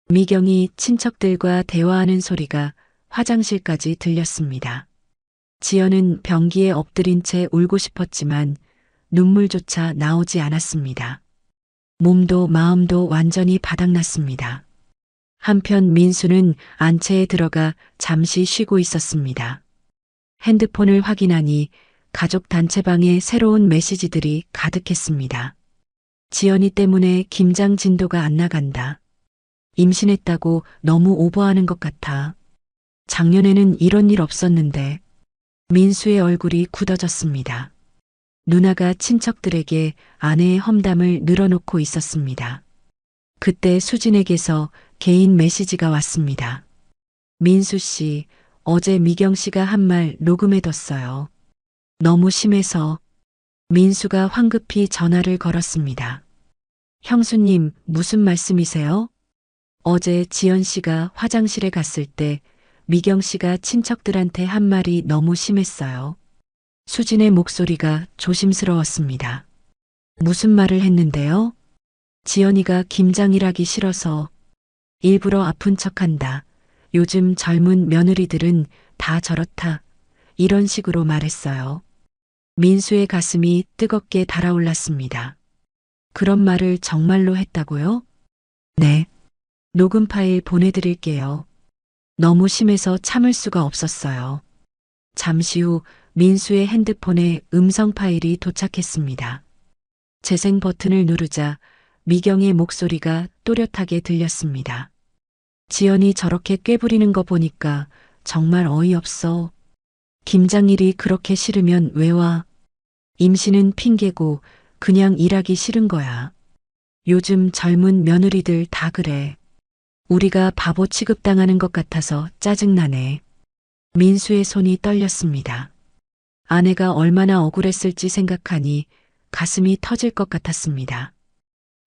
미경이 친척들과 대화하는 소리가 화장실까지 들렸습니다. 지연은 변기에 엎드린 채 울고 싶었지만 눈물조차 나오지 않았습니다. 몸도 마음도 완전히 바닥났습니다. 한편 민수는 안채에 들어가 잠시 쉬고 있었습니다. 핸드폰을 확인하니 가족 단체방에 새로운 메시지들이 가득했습니다. 지연이 때문에 김장 진도가 안 나간다. 임신했다고 너무 오버하는 것 같아. 작년에는 이런 일 없었는데. 민수의 얼굴이 굳어졌습니다. 누나가 친척들에게 아내의 험담을 늘어놓고 있었습니다. 그때 수진에게서 개인 메시지가 왔습니다. 민수 씨, 어제 미경 씨가 한 말 녹음해뒀어요. 너무 심해서. 민수가 황급히 전화를 걸었습니다. 형수님, 무슨 말씀이세요? 어제 지연 씨가 화장실에 갔을 때 미경 씨가 친척들한테 한 말이 너무 심했어요. 수진의 목소리가 조심스러웠습니다. 무슨 말을 했는데요? 지연이가 김장일하기 싫어서 일부러 아픈 척한다. 요즘 젊은 며느리들은 다 저렇다. 이런 식으로 말했어요. 민수의 가슴이 뜨겁게 달아올랐습니다. 그런 말을 정말로 했다고요? 네. 녹음 파일 보내드릴게요. 너무 심해서 참을 수가 없었어요. 잠시 후 민수의 핸드폰에 음성 파일이 도착했습니다. 재생 버튼을 누르자 미경의 목소리가 또렷하게 들렸습니다. 지연이 저렇게 꾀부리는 거 보니까 정말 어이없어. 김장일이 그렇게 싫으면 왜 와? 임신은 핑계고 그냥 일하기 싫은 거야. 요즘 젊은 며느리들 다 그래. 우리가 바보 취급당하는 것 같아서 짜증나네. 민수의 손이 떨렸습니다. 아내가 얼마나 억울했을지 생각하니 가슴이 터질 것 같았습니다.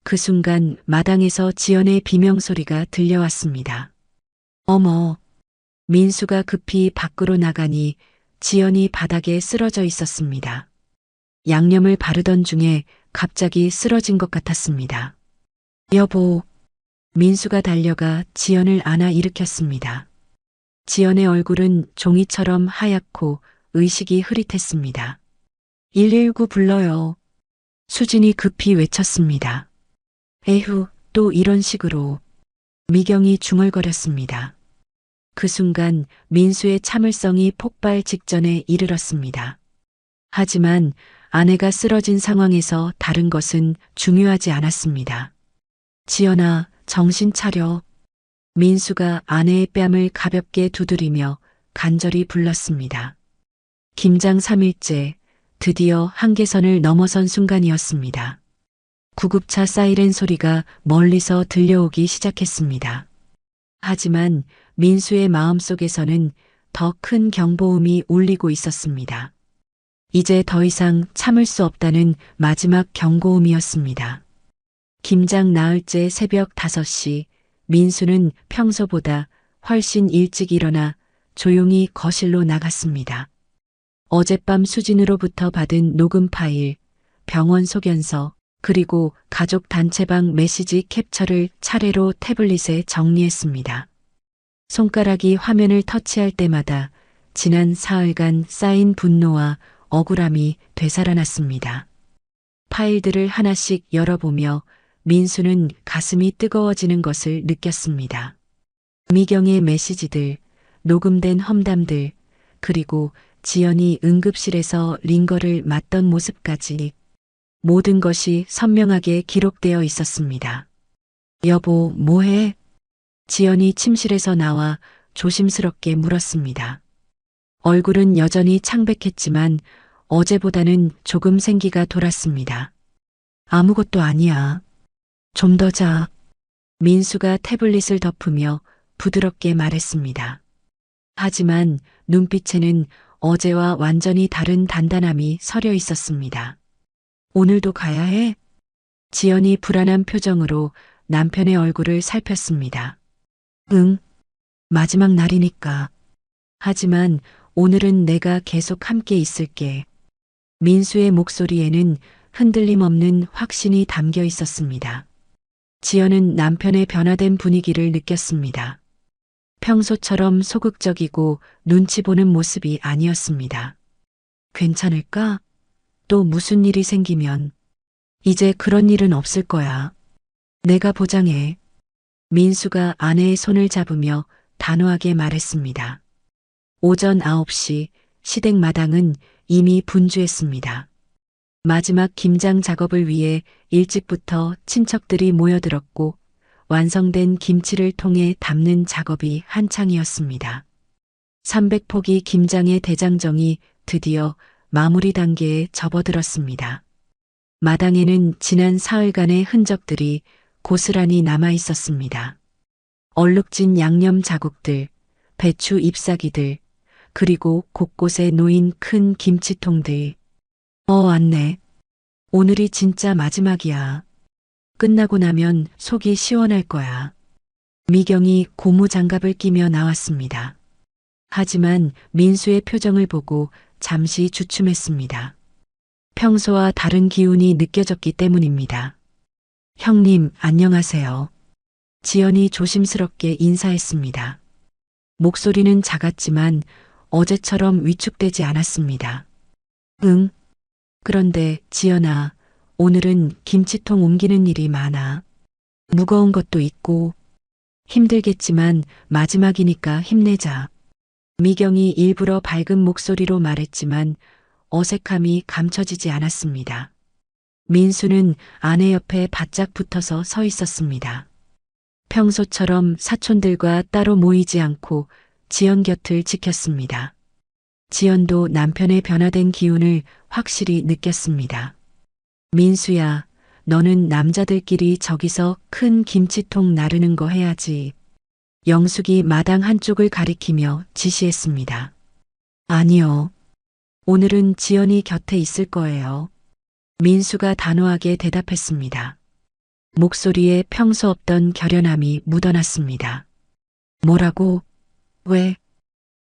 그 순간 마당에서 지연의 비명소리가 들려왔습니다. 어머. 민수가 급히 밖으로 나가니 지연이 바닥에 쓰러져 있었습니다. 양념을 바르던 중에 갑자기 쓰러진 것 같았습니다. 여보. 민수가 달려가 지연을 안아 일으켰습니다. 지연의 얼굴은 종이처럼 하얗고 의식이 흐릿했습니다. 119 불러요. 수진이 급히 외쳤습니다. 에휴, 또 이런 식으로. 미경이 중얼거렸습니다. 그 순간 민수의 참을성이 폭발 직전에 이르렀습니다. 하지만 아내가 쓰러진 상황에서 다른 것은 중요하지 않았습니다. 지연아, 정신 차려. 민수가 아내의 뺨을 가볍게 두드리며 간절히 불렀습니다. 김장 3일째, 드디어 한계선을 넘어선 순간이었습니다. 구급차 사이렌 소리가 멀리서 들려오기 시작했습니다. 하지만 민수의 마음속에서는 더 큰 경보음이 울리고 있었습니다. 이제 더 이상 참을 수 없다는 마지막 경고음이었습니다. 김장 나흘째 새벽 5시, 민수는 평소보다 훨씬 일찍 일어나 조용히 거실로 나갔습니다. 어젯밤 수진으로부터 받은 녹음 파일, 병원 소견서, 그리고 가족 단체방 메시지 캡처를 차례로 태블릿에 정리했습니다. 손가락이 화면을 터치할 때마다 지난 사흘간 쌓인 분노와 억울함이 되살아났습니다. 파일들을 하나씩 열어보며 민수는 가슴이 뜨거워지는 것을 느꼈습니다. 미경의 메시지들, 녹음된 험담들, 그리고 지연이 응급실에서 링거를 맞던 모습까지 모든 것이 선명하게 기록되어 있었습니다. 여보, 뭐해? 지연이 침실에서 나와 조심스럽게 물었습니다. 얼굴은 여전히 창백했지만 어제보다는 조금 생기가 돌았습니다. 아무것도 아니야. 좀 더 자. 민수가 태블릿을 덮으며 부드럽게 말했습니다. 하지만 눈빛에는 어제와 완전히 다른 단단함이 서려 있었습니다. 오늘도 가야 해? 지연이 불안한 표정으로 남편의 얼굴을 살폈습니다. 응, 마지막 날이니까. 하지만 오늘은 내가 계속 함께 있을게. 민수의 목소리에는 흔들림 없는 확신이 담겨 있었습니다. 지연은 남편의 변화된 분위기를 느꼈습니다. 평소처럼 소극적이고 눈치 보는 모습이 아니었습니다. 괜찮을까? 또 무슨 일이 생기면 이제 그런 일은 없을 거야. 내가 보장해. 민수가 아내의 손을 잡으며 단호하게 말했습니다. 오전 9시 시댁 마당은 이미 분주했습니다. 마지막 김장 작업을 위해 일찍부터 친척들이 모여들었고 완성된 김치를 통해 담는 작업이 한창이었습니다. 300포기 김장의 대장정이 드디어 마무리 단계에 접어들었습니다. 마당에는 지난 사흘간의 흔적들이 고스란히 남아 있었습니다. 얼룩진 양념 자국들, 배추 잎사귀들, 그리고 곳곳에 놓인 큰 김치통들. 왔네. 오늘이 진짜 마지막이야. 끝나고 나면 속이 시원할 거야. 미경이 고무 장갑을 끼며 나왔습니다. 하지만 민수의 표정을 보고 잠시 주춤했습니다. 평소와 다른 기운이 느껴졌기 때문입니다. 형님, 안녕하세요. 지연이 조심스럽게 인사했습니다. 목소리는 작았지만 어제처럼 위축되지 않았습니다. 응. 그런데 지연아, 오늘은 김치통 옮기는 일이 많아. 무거운 것도 있고 힘들겠지만 마지막이니까 힘내자. 미경이 일부러 밝은 목소리로 말했지만 어색함이 감춰지지 않았습니다. 민수는 아내 옆에 바짝 붙어서 서 있었습니다. 평소처럼 사촌들과 따로 모이지 않고 지연 곁을 지켰습니다. 지연도 남편의 변화된 기운을 확실히 느꼈습니다. 민수야, 너는 남자들끼리 저기서 큰 김치통 나르는 거 해야지. 영숙이 마당 한쪽을 가리키며 지시했습니다. 아니요. 오늘은 지연이 곁에 있을 거예요. 민수가 단호하게 대답했습니다. 목소리에 평소 없던 결연함이 묻어났습니다. 뭐라고? 왜?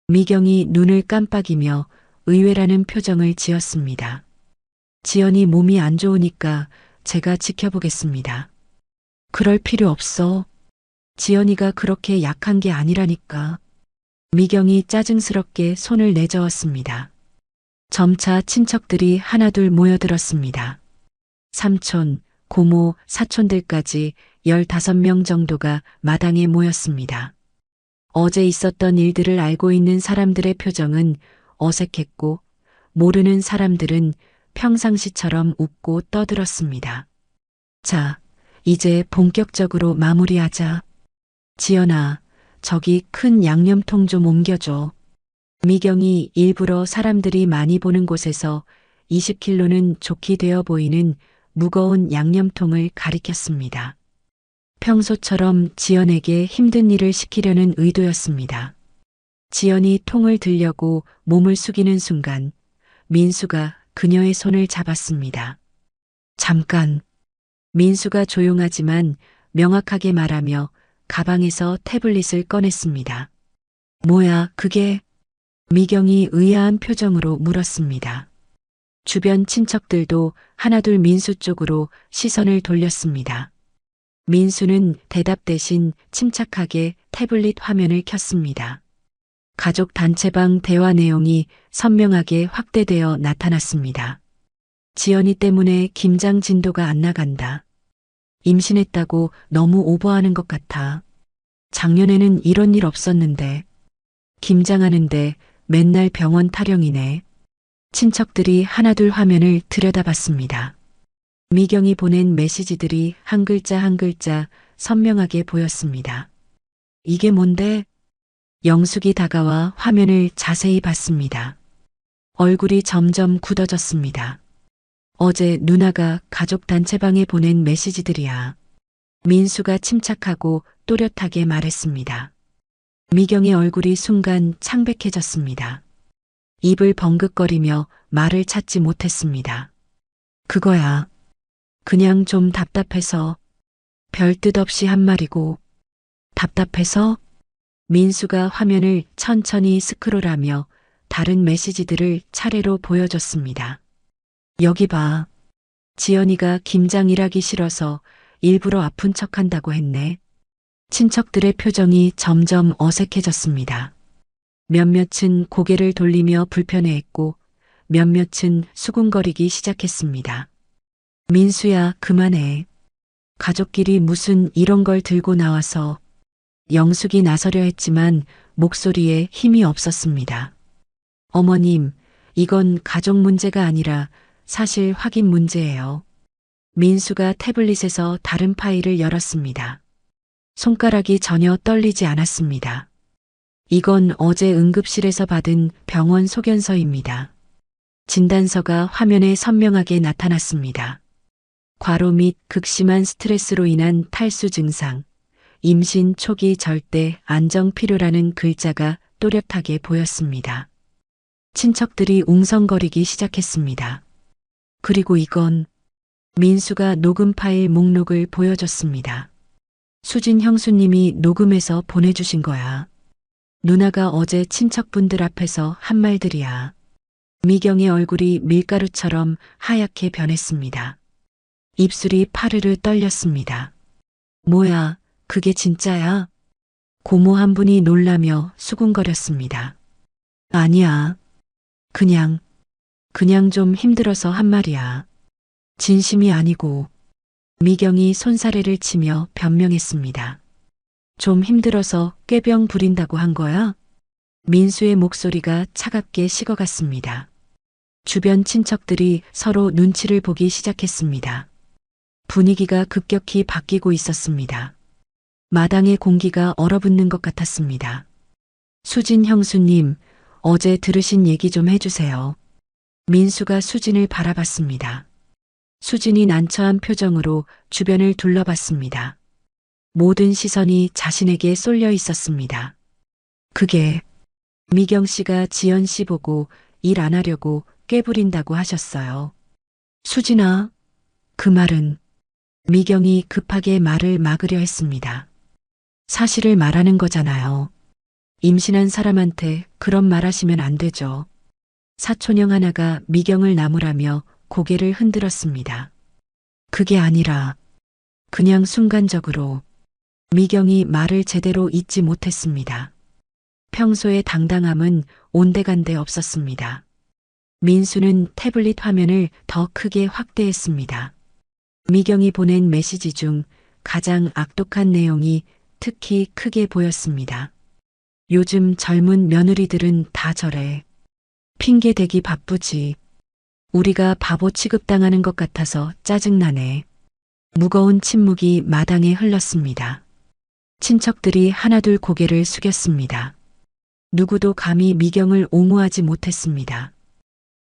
미경이 눈을 깜빡이며 의외라는 표정을 지었습니다. 지연이 몸이 안 좋으니까 제가 지켜보겠습니다. 그럴 필요 없어. 지연이가 그렇게 약한 게 아니라니까. 미경이 짜증스럽게 손을 내저었습니다. 점차 친척들이 하나둘 모여들었습니다. 삼촌, 고모, 사촌들까지 15명 정도가 마당에 모였습니다. 어제 있었던 일들을 알고 있는 사람들의 표정은 어색했고 모르는 사람들은 평상시처럼 웃고 떠들었습니다. 자, 이제 본격적으로 마무리하자. 지연아, 저기 큰 양념통 좀 옮겨줘. 미경이 일부러 사람들이 많이 보는 곳에서 20kg는 좋게 되어 보이는 무거운 양념통을 가리켰습니다. 평소처럼 지연에게 힘든 일을 시키려는 의도였습니다. 지연이 통을 들려고 몸을 숙이는 순간 민수가 그녀의 손을 잡았습니다. 잠깐. 민수가 조용하지만 명확하게 말하며 가방에서 태블릿을 꺼냈습니다. 뭐야, 그게? 미경이 의아한 표정으로 물었습니다. 주변 친척들도 하나둘 민수 쪽으로 시선을 돌렸습니다. 민수는 대답 대신 침착하게 태블릿 화면을 켰습니다. 가족 단체방 대화 내용이 선명하게 확대되어 나타났습니다. 지연이 때문에 김장 진도가 안 나간다. 임신했다고 너무 오버하는 것 같아. 작년에는 이런 일 없었는데. 김장하는데 맨날 병원 타령이네. 친척들이 하나둘 화면을 들여다봤습니다. 미경이 보낸 메시지들이 한 글자 한 글자 선명하게 보였습니다. 이게 뭔데? 영숙이 다가와 화면을 자세히 봤습니다. 얼굴이 점점 굳어졌습니다. 어제 누나가 가족 단체방에 보낸 메시지들이야. 민수가 침착하고 또렷하게 말했습니다. 미경의 얼굴이 순간 창백해졌습니다. 입을 벙긋거리며 말을 찾지 못했습니다. 그거야. 그냥 좀 답답해서. 별 뜻 없이 한 말이고. 답답해서? 민수가 화면을 천천히 스크롤하며 다른 메시지들을 차례로 보여줬습니다. 여기 봐. 지연이가 김장 일하기 싫어서 일부러 아픈 척한다고 했네. 친척들의 표정이 점점 어색해졌습니다. 몇몇은 고개를 돌리며 불편해했고 몇몇은 수군거리기 시작했습니다. 민수야, 그만해. 가족끼리 무슨 이런 걸 들고 나와서. 영숙이 나서려 했지만 목소리에 힘이 없었습니다. 어머님, 이건 가족 문제가 아니라 사실 확인 문제예요. 민수가 태블릿에서 다른 파일을 열었습니다. 손가락이 전혀 떨리지 않았습니다. 이건 어제 응급실에서 받은 병원 소견서입니다. 진단서가 화면에 선명하게 나타났습니다. 과로 및 극심한 스트레스로 인한 탈수 증상, 임신 초기 절대 안정 필요라는 글자가 또렷하게 보였습니다. 친척들이 웅성거리기 시작했습니다. 그리고 이건 민수가 녹음 파일 목록을 보여줬습니다. 수진 형수님이 녹음해서 보내주신 거야. 누나가 어제 친척분들 앞에서 한 말들이야. 미경의 얼굴이 밀가루처럼 하얗게 변했습니다. 입술이 파르르 떨렸습니다. 뭐야, 그게 진짜야? 고모 한 분이 놀라며 수군거렸습니다. 아니야. 그냥 좀 힘들어서 한 말이야. 진심이 아니고. 미경이 손사래를 치며 변명했습니다. 좀 힘들어서 꾀병 부린다고 한 거야? 민수의 목소리가 차갑게 식어갔습니다. 주변 친척들이 서로 눈치를 보기 시작했습니다. 분위기가 급격히 바뀌고 있었습니다. 마당의 공기가 얼어붙는 것 같았습니다. 수진 형수님, 어제 들으신 얘기 좀 해주세요. 민수가 수진을 바라봤습니다. 수진이 난처한 표정으로 주변을 둘러봤습니다. 모든 시선이 자신에게 쏠려 있었습니다. 그게 미경 씨가 지연 씨 보고 일 안 하려고 꾀부린다고 하셨어요. 수진아, 그 말은. 미경이 급하게 말을 막으려 했습니다. 사실을 말하는 거잖아요. 임신한 사람한테 그런 말 하시면 안 되죠. 사촌형 하나가 미경을 나무라며 고개를 흔들었습니다. 그게 아니라 그냥 순간적으로. 미경이 말을 제대로 잇지 못했습니다. 평소의 당당함은 온데간데 없었습니다. 민수는 태블릿 화면을 더 크게 확대했습니다. 미경이 보낸 메시지 중 가장 악독한 내용이 특히 크게 보였습니다. 요즘 젊은 며느리들은 다 저래. 핑계대기 바쁘지. 우리가 바보 취급당하는 것 같아서 짜증나네. 무거운 침묵이 마당에 흘렀습니다. 친척들이 하나둘 고개를 숙였습니다. 누구도 감히 미경을 옹호하지 못했습니다.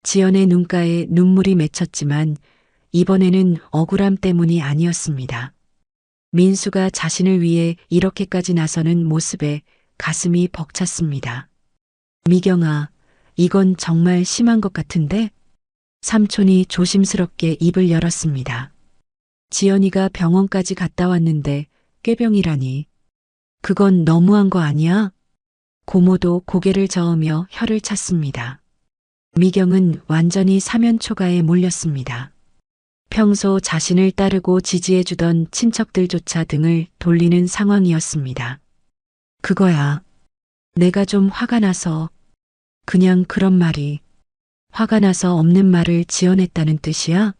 지연의 눈가에 눈물이 맺혔지만 이번에는 억울함 때문이 아니었습니다. 민수가 자신을 위해 이렇게까지 나서는 모습에 가슴이 벅찼습니다. 미경아, 이건 정말 심한 것 같은데? 삼촌이 조심스럽게 입을 열었습니다. 지연이가 병원까지 갔다 왔는데 꾀병이라니. 그건 너무한 거 아니야? 고모도 고개를 저으며 혀를 찼습니다. 미경은 완전히 사면초가에 몰렸습니다. 평소 자신을 따르고 지지해주던 친척들조차 등을 돌리는 상황이었습니다. 그거야. 내가 좀 화가 나서. 그냥 그런 말이. 화가 나서 없는 말을 지어냈다는 뜻이야?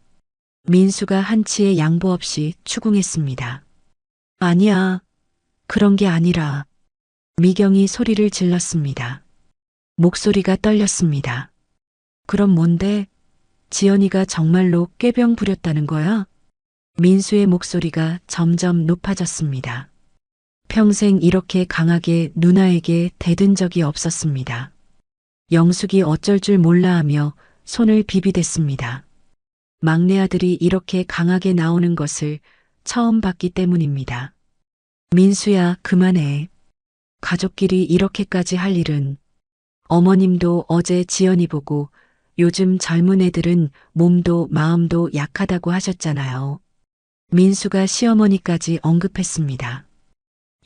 민수가 한치의 양보 없이 추궁했습니다. 아니야. 그런 게 아니라. 미경이 소리를 질렀습니다. 목소리가 떨렸습니다. 그럼 뭔데? 지연이가 정말로 꾀병 부렸다는 거야? 민수의 목소리가 점점 높아졌습니다. 평생 이렇게 강하게 누나에게 대든 적이 없었습니다. 영숙이 어쩔 줄 몰라 하며 손을 비비댔습니다. 막내 아들이 이렇게 강하게 나오는 것을 처음 봤기 때문입니다. 민수야, 그만해. 가족끼리 이렇게까지 할 일은. 어머님도 어제 지연이 보고 요즘 젊은 애들은 몸도 마음도 약하다고 하셨잖아요. 민수가 시어머니까지 언급했습니다.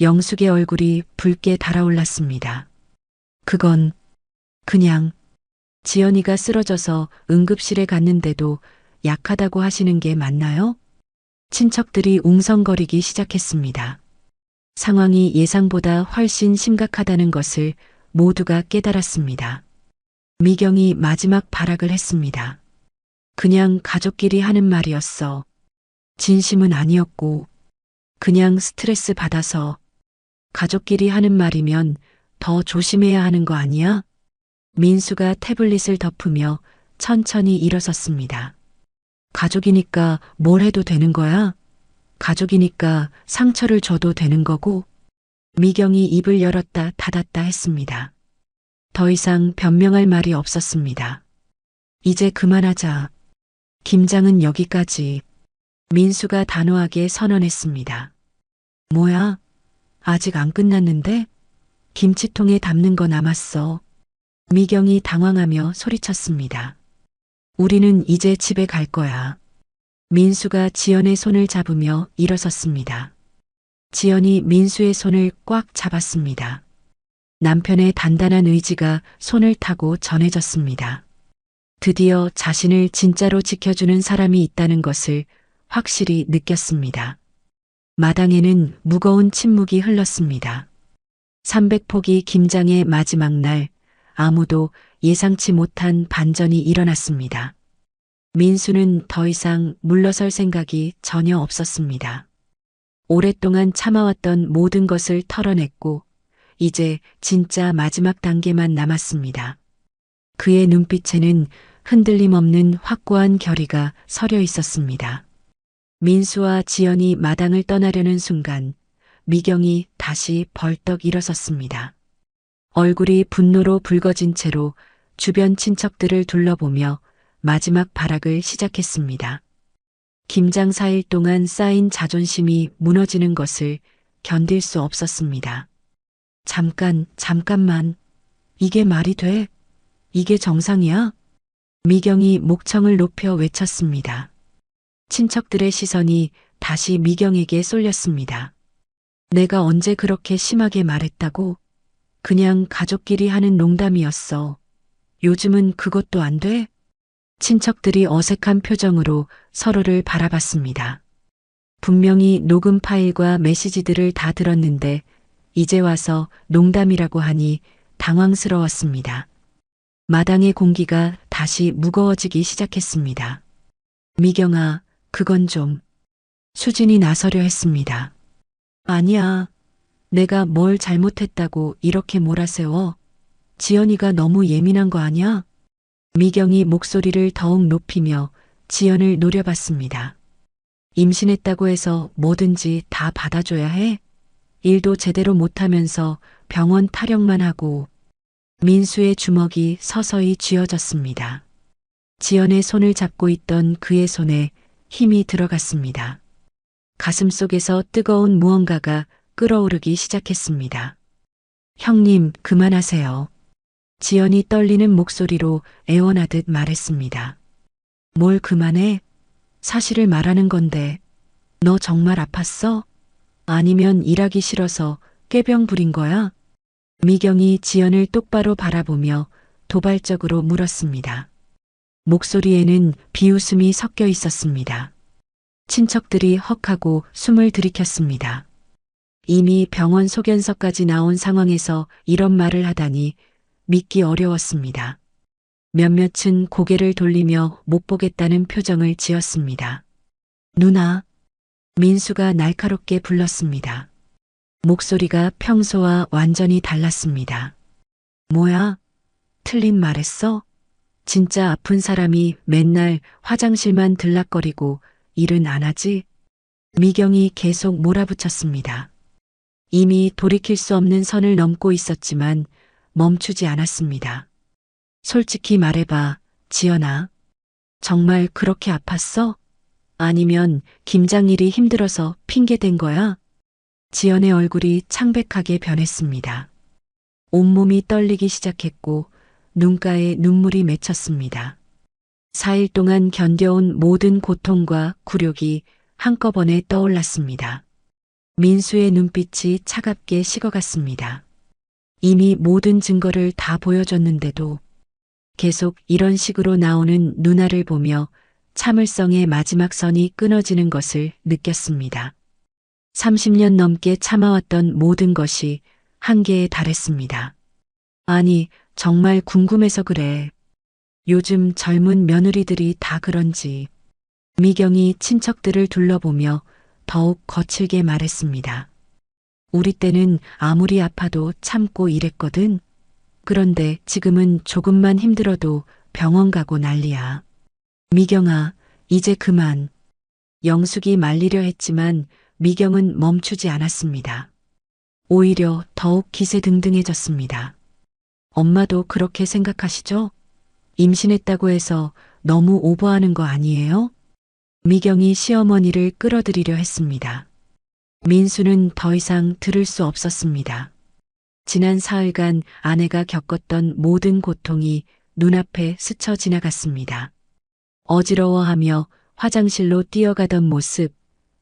영숙의 얼굴이 붉게 달아올랐습니다. 그건 그냥 지연이가 쓰러져서 응급실에 갔는데도 약하다고 하시는 게 맞나요? 친척들이 웅성거리기 시작했습니다. 상황이 예상보다 훨씬 심각하다는 것을 모두가 깨달았습니다. 미경이 마지막 발악을 했습니다. 그냥 가족끼리 하는 말이었어. 진심은 아니었고, 그냥 스트레스 받아서. 가족끼리 하는 말이면 더 조심해야 하는 거 아니야? 민수가 태블릿을 덮으며 천천히 일어섰습니다. 가족이니까 뭘 해도 되는 거야? 가족이니까 상처를 줘도 되는 거고? 미경이 입을 열었다 닫았다 했습니다. 더 이상 변명할 말이 없었습니다. 이제 그만하자. 김장은 여기까지. 민수가 단호하게 선언했습니다. 뭐야? 아직 안 끝났는데? 김치통에 담는 거 남았어. 미경이 당황하며 소리쳤습니다. 우리는 이제 집에 갈 거야. 민수가 지연의 손을 잡으며 일어섰습니다. 지연이 민수의 손을 꽉 잡았습니다. 남편의 단단한 의지가 손을 타고 전해졌습니다. 드디어 자신을 진짜로 지켜주는 사람이 있다는 것을 확실히 느꼈습니다. 마당에는 무거운 침묵이 흘렀습니다. 300포기 김장의 마지막 날, 아무도 예상치 못한 반전이 일어났습니다. 민수는 더 이상 물러설 생각이 전혀 없었습니다. 오랫동안 참아왔던 모든 것을 털어냈고, 이제 진짜 마지막 단계만 남았습니다. 그의 눈빛에는 흔들림 없는 확고한 결의가 서려 있었습니다. 민수와 지연이 마당을 떠나려는 순간 미경이 다시 벌떡 일어섰습니다. 얼굴이 분노로 붉어진 채로 주변 친척들을 둘러보며 마지막 발악을 시작했습니다. 김장 4일 동안 쌓인 자존심이 무너지는 것을 견딜 수 없었습니다. 잠깐만. 이게 말이 돼? 이게 정상이야? 미경이 목청을 높여 외쳤습니다. 친척들의 시선이 다시 미경에게 쏠렸습니다. 내가 언제 그렇게 심하게 말했다고? 그냥 가족끼리 하는 농담이었어. 요즘은 그것도 안 돼? 친척들이 어색한 표정으로 서로를 바라봤습니다. 분명히 녹음 파일과 메시지들을 다 들었는데 이제 와서 농담이라고 하니 당황스러웠습니다. 마당의 공기가 다시 무거워지기 시작했습니다. 미경아, 그건 좀. 수진이 나서려 했습니다. 아니야. 내가 뭘 잘못했다고 이렇게 몰아세워. 지연이가 너무 예민한 거 아니야? 미경이 목소리를 더욱 높이며 지연을 노려봤습니다. 임신했다고 해서 뭐든지 다 받아줘야 해? 일도 제대로 못하면서 병원 타령만 하고. 민수의 주먹이 서서히 쥐어졌습니다. 지연의 손을 잡고 있던 그의 손에 힘이 들어갔습니다. 가슴속에서 뜨거운 무언가가 끓어오르기 시작했습니다. 형님, 그만하세요. 지연이 떨리는 목소리로 애원하듯 말했습니다. 뭘 그만해? 사실을 말하는 건데. 너 정말 아팠어? 아니면 일하기 싫어서 꾀병 부린 거야? 미경이 지연을 똑바로 바라보며 도발적으로 물었습니다. 목소리에는 비웃음이 섞여 있었습니다. 친척들이 헉하고 숨을 들이켰습니다. 이미 병원 소견서까지 나온 상황에서 이런 말을 하다니 믿기 어려웠습니다. 몇몇은 고개를 돌리며 못 보겠다는 표정을 지었습니다. 누나, 민수가 날카롭게 불렀습니다. 목소리가 평소와 완전히 달랐습니다. 뭐야? 틀린 말했어? 진짜 아픈 사람이 맨날 화장실만 들락거리고 일은 안 하지? 미경이 계속 몰아붙였습니다. 이미 돌이킬 수 없는 선을 넘고 있었지만 멈추지 않았습니다. 솔직히 말해봐, 지연아. 정말 그렇게 아팠어? 아니면 김장일이 힘들어서 핑계댄 거야? 지연의 얼굴이 창백하게 변했습니다. 온몸이 떨리기 시작했고 눈가에 눈물이 맺혔습니다. 4일 동안 견뎌온 모든 고통과 굴욕이 한꺼번에 떠올랐습니다. 민수의 눈빛이 차갑게 식어갔습니다. 이미 모든 증거를 다 보여줬는데도 계속 이런 식으로 나오는 누나를 보며 참을성의 마지막 선이 끊어지는 것을 느꼈습니다. 30년 넘게 참아왔던 모든 것이 한계에 달했습니다. 아니, 정말 궁금해서 그래. 요즘 젊은 며느리들이 다 그런지. 미경이 친척들을 둘러보며 더욱 거칠게 말했습니다. 우리 때는 아무리 아파도 참고 일했거든. 그런데 지금은 조금만 힘들어도 병원 가고 난리야. 미경아, 이제 그만. 영숙이 말리려 했지만 미경은 멈추지 않았습니다. 오히려 더욱 기세등등해졌습니다. 엄마도 그렇게 생각하시죠? 임신했다고 해서 너무 오버하는 거 아니에요? 미경이 시어머니를 끌어들이려 했습니다. 민수는 더 이상 들을 수 없었습니다. 지난 사흘간 아내가 겪었던 모든 고통이 눈앞에 스쳐 지나갔습니다. 어지러워하며 화장실로 뛰어가던 모습,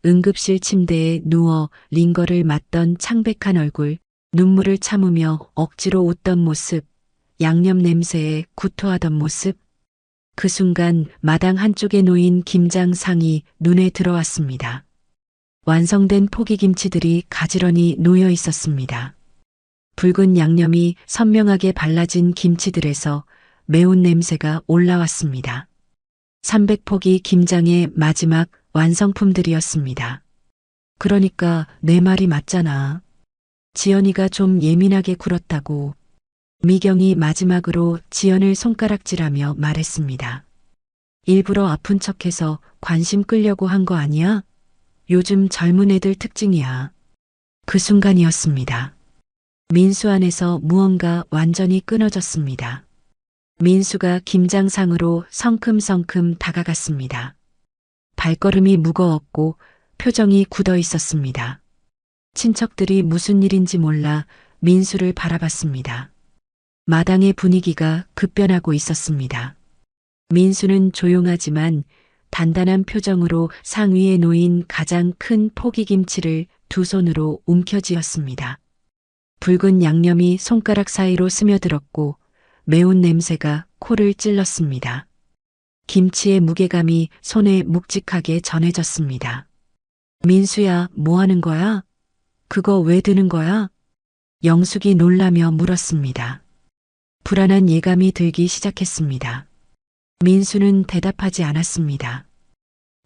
응급실 침대에 누워 링거를 맞던 창백한 얼굴, 눈물을 참으며 억지로 웃던 모습, 양념 냄새에 구토하던 모습. 그 순간 마당 한쪽에 놓인 김장상이 눈에 들어왔습니다. 완성된 포기김치들이 가지런히 놓여 있었습니다. 붉은 양념이 선명하게 발라진 김치들에서 매운 냄새가 올라왔습니다. 300포기 김장의 마지막 완성품들이었습니다. 그러니까 내 말이 맞잖아. 지연이가 좀 예민하게 굴었다고. 미경이 마지막으로 지연을 손가락질하며 말했습니다. 일부러 아픈 척해서 관심 끌려고 한 거 아니야? 요즘 젊은 애들 특징이야. 그 순간이었습니다. 민수 안에서 무언가 완전히 끊어졌습니다. 민수가 김장상으로 성큼성큼 다가갔습니다. 발걸음이 무거웠고 표정이 굳어 있었습니다. 친척들이 무슨 일인지 몰라 민수를 바라봤습니다. 마당의 분위기가 급변하고 있었습니다. 민수는 조용하지만 단단한 표정으로 상 위에 놓인 가장 큰 포기김치를 두 손으로 움켜쥐었습니다. 붉은 양념이 손가락 사이로 스며들었고 매운 냄새가 코를 찔렀습니다. 김치의 무게감이 손에 묵직하게 전해졌습니다. 민수야, 뭐 하는 거야? 그거 왜 드는 거야? 영숙이 놀라며 물었습니다. 불안한 예감이 들기 시작했습니다. 민수는 대답하지 않았습니다.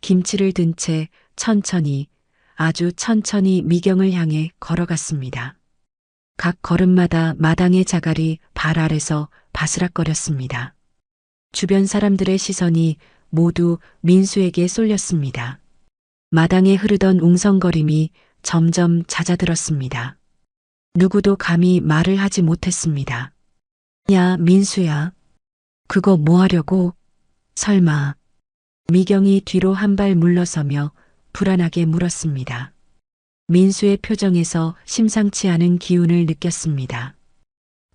김치를 든 채 천천히, 아주 천천히 미경을 향해 걸어갔습니다. 각 걸음마다 마당의 자갈이 발 아래서 바스락거렸습니다. 주변 사람들의 시선이 모두 민수에게 쏠렸습니다. 마당에 흐르던 웅성거림이 점점 잦아들었습니다. 누구도 감히 말을 하지 못했습니다. 야, 민수야. 그거 뭐 하려고? 설마. 미경이 뒤로 한 발 물러서며 불안하게 물었습니다. 민수의 표정에서 심상치 않은 기운을 느꼈습니다.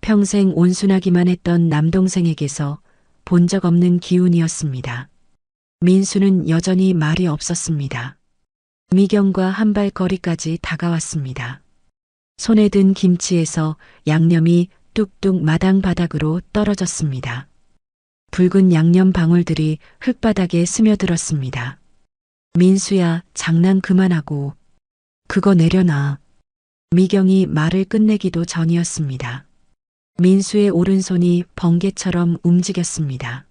평생 온순하기만 했던 남동생에게서 본 적 없는 기운이었습니다. 민수는 여전히 말이 없었습니다. 미경과 한 발 거리까지 다가왔습니다. 손에 든 김치에서 양념이 뚝뚝 마당 바닥으로 떨어졌습니다. 붉은 양념 방울들이 흙바닥에 스며들었습니다. 민수야, 장난 그만하고. 그거 내려놔. 미경이 말을 끝내기도 전이었습니다. 민수의 오른손이 번개처럼 움직였습니다.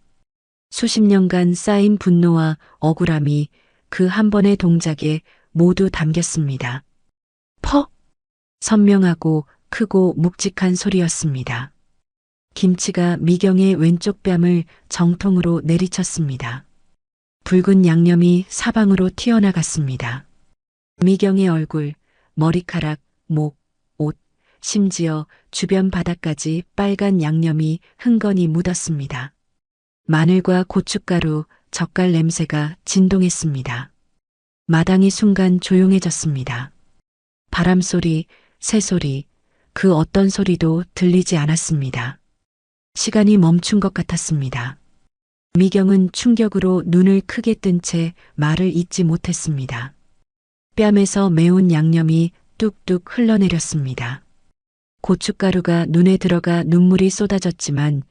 수십 년간 쌓인 분노와 억울함이 그 한 번의 동작에 모두 담겼습니다. 퍽! 선명하고 크고 묵직한 소리였습니다. 김치가 미경의 왼쪽 뺨을 정통으로 내리쳤습니다. 붉은 양념이 사방으로 튀어나갔습니다. 미경의 얼굴, 머리카락, 목, 옷, 심지어 주변 바닥까지 빨간 양념이 흥건히 묻었습니다. 마늘과 고춧가루, 젓갈 냄새가 진동했습니다. 마당이 순간 조용해졌습니다. 바람소리, 새소리, 그 어떤 소리도 들리지 않았습니다. 시간이 멈춘 것 같았습니다. 미경은 충격으로 눈을 크게 뜬 채 말을 잇지 못했습니다. 뺨에서 매운 양념이 뚝뚝 흘러내렸습니다. 고춧가루가 눈에 들어가 눈물이 쏟아졌지만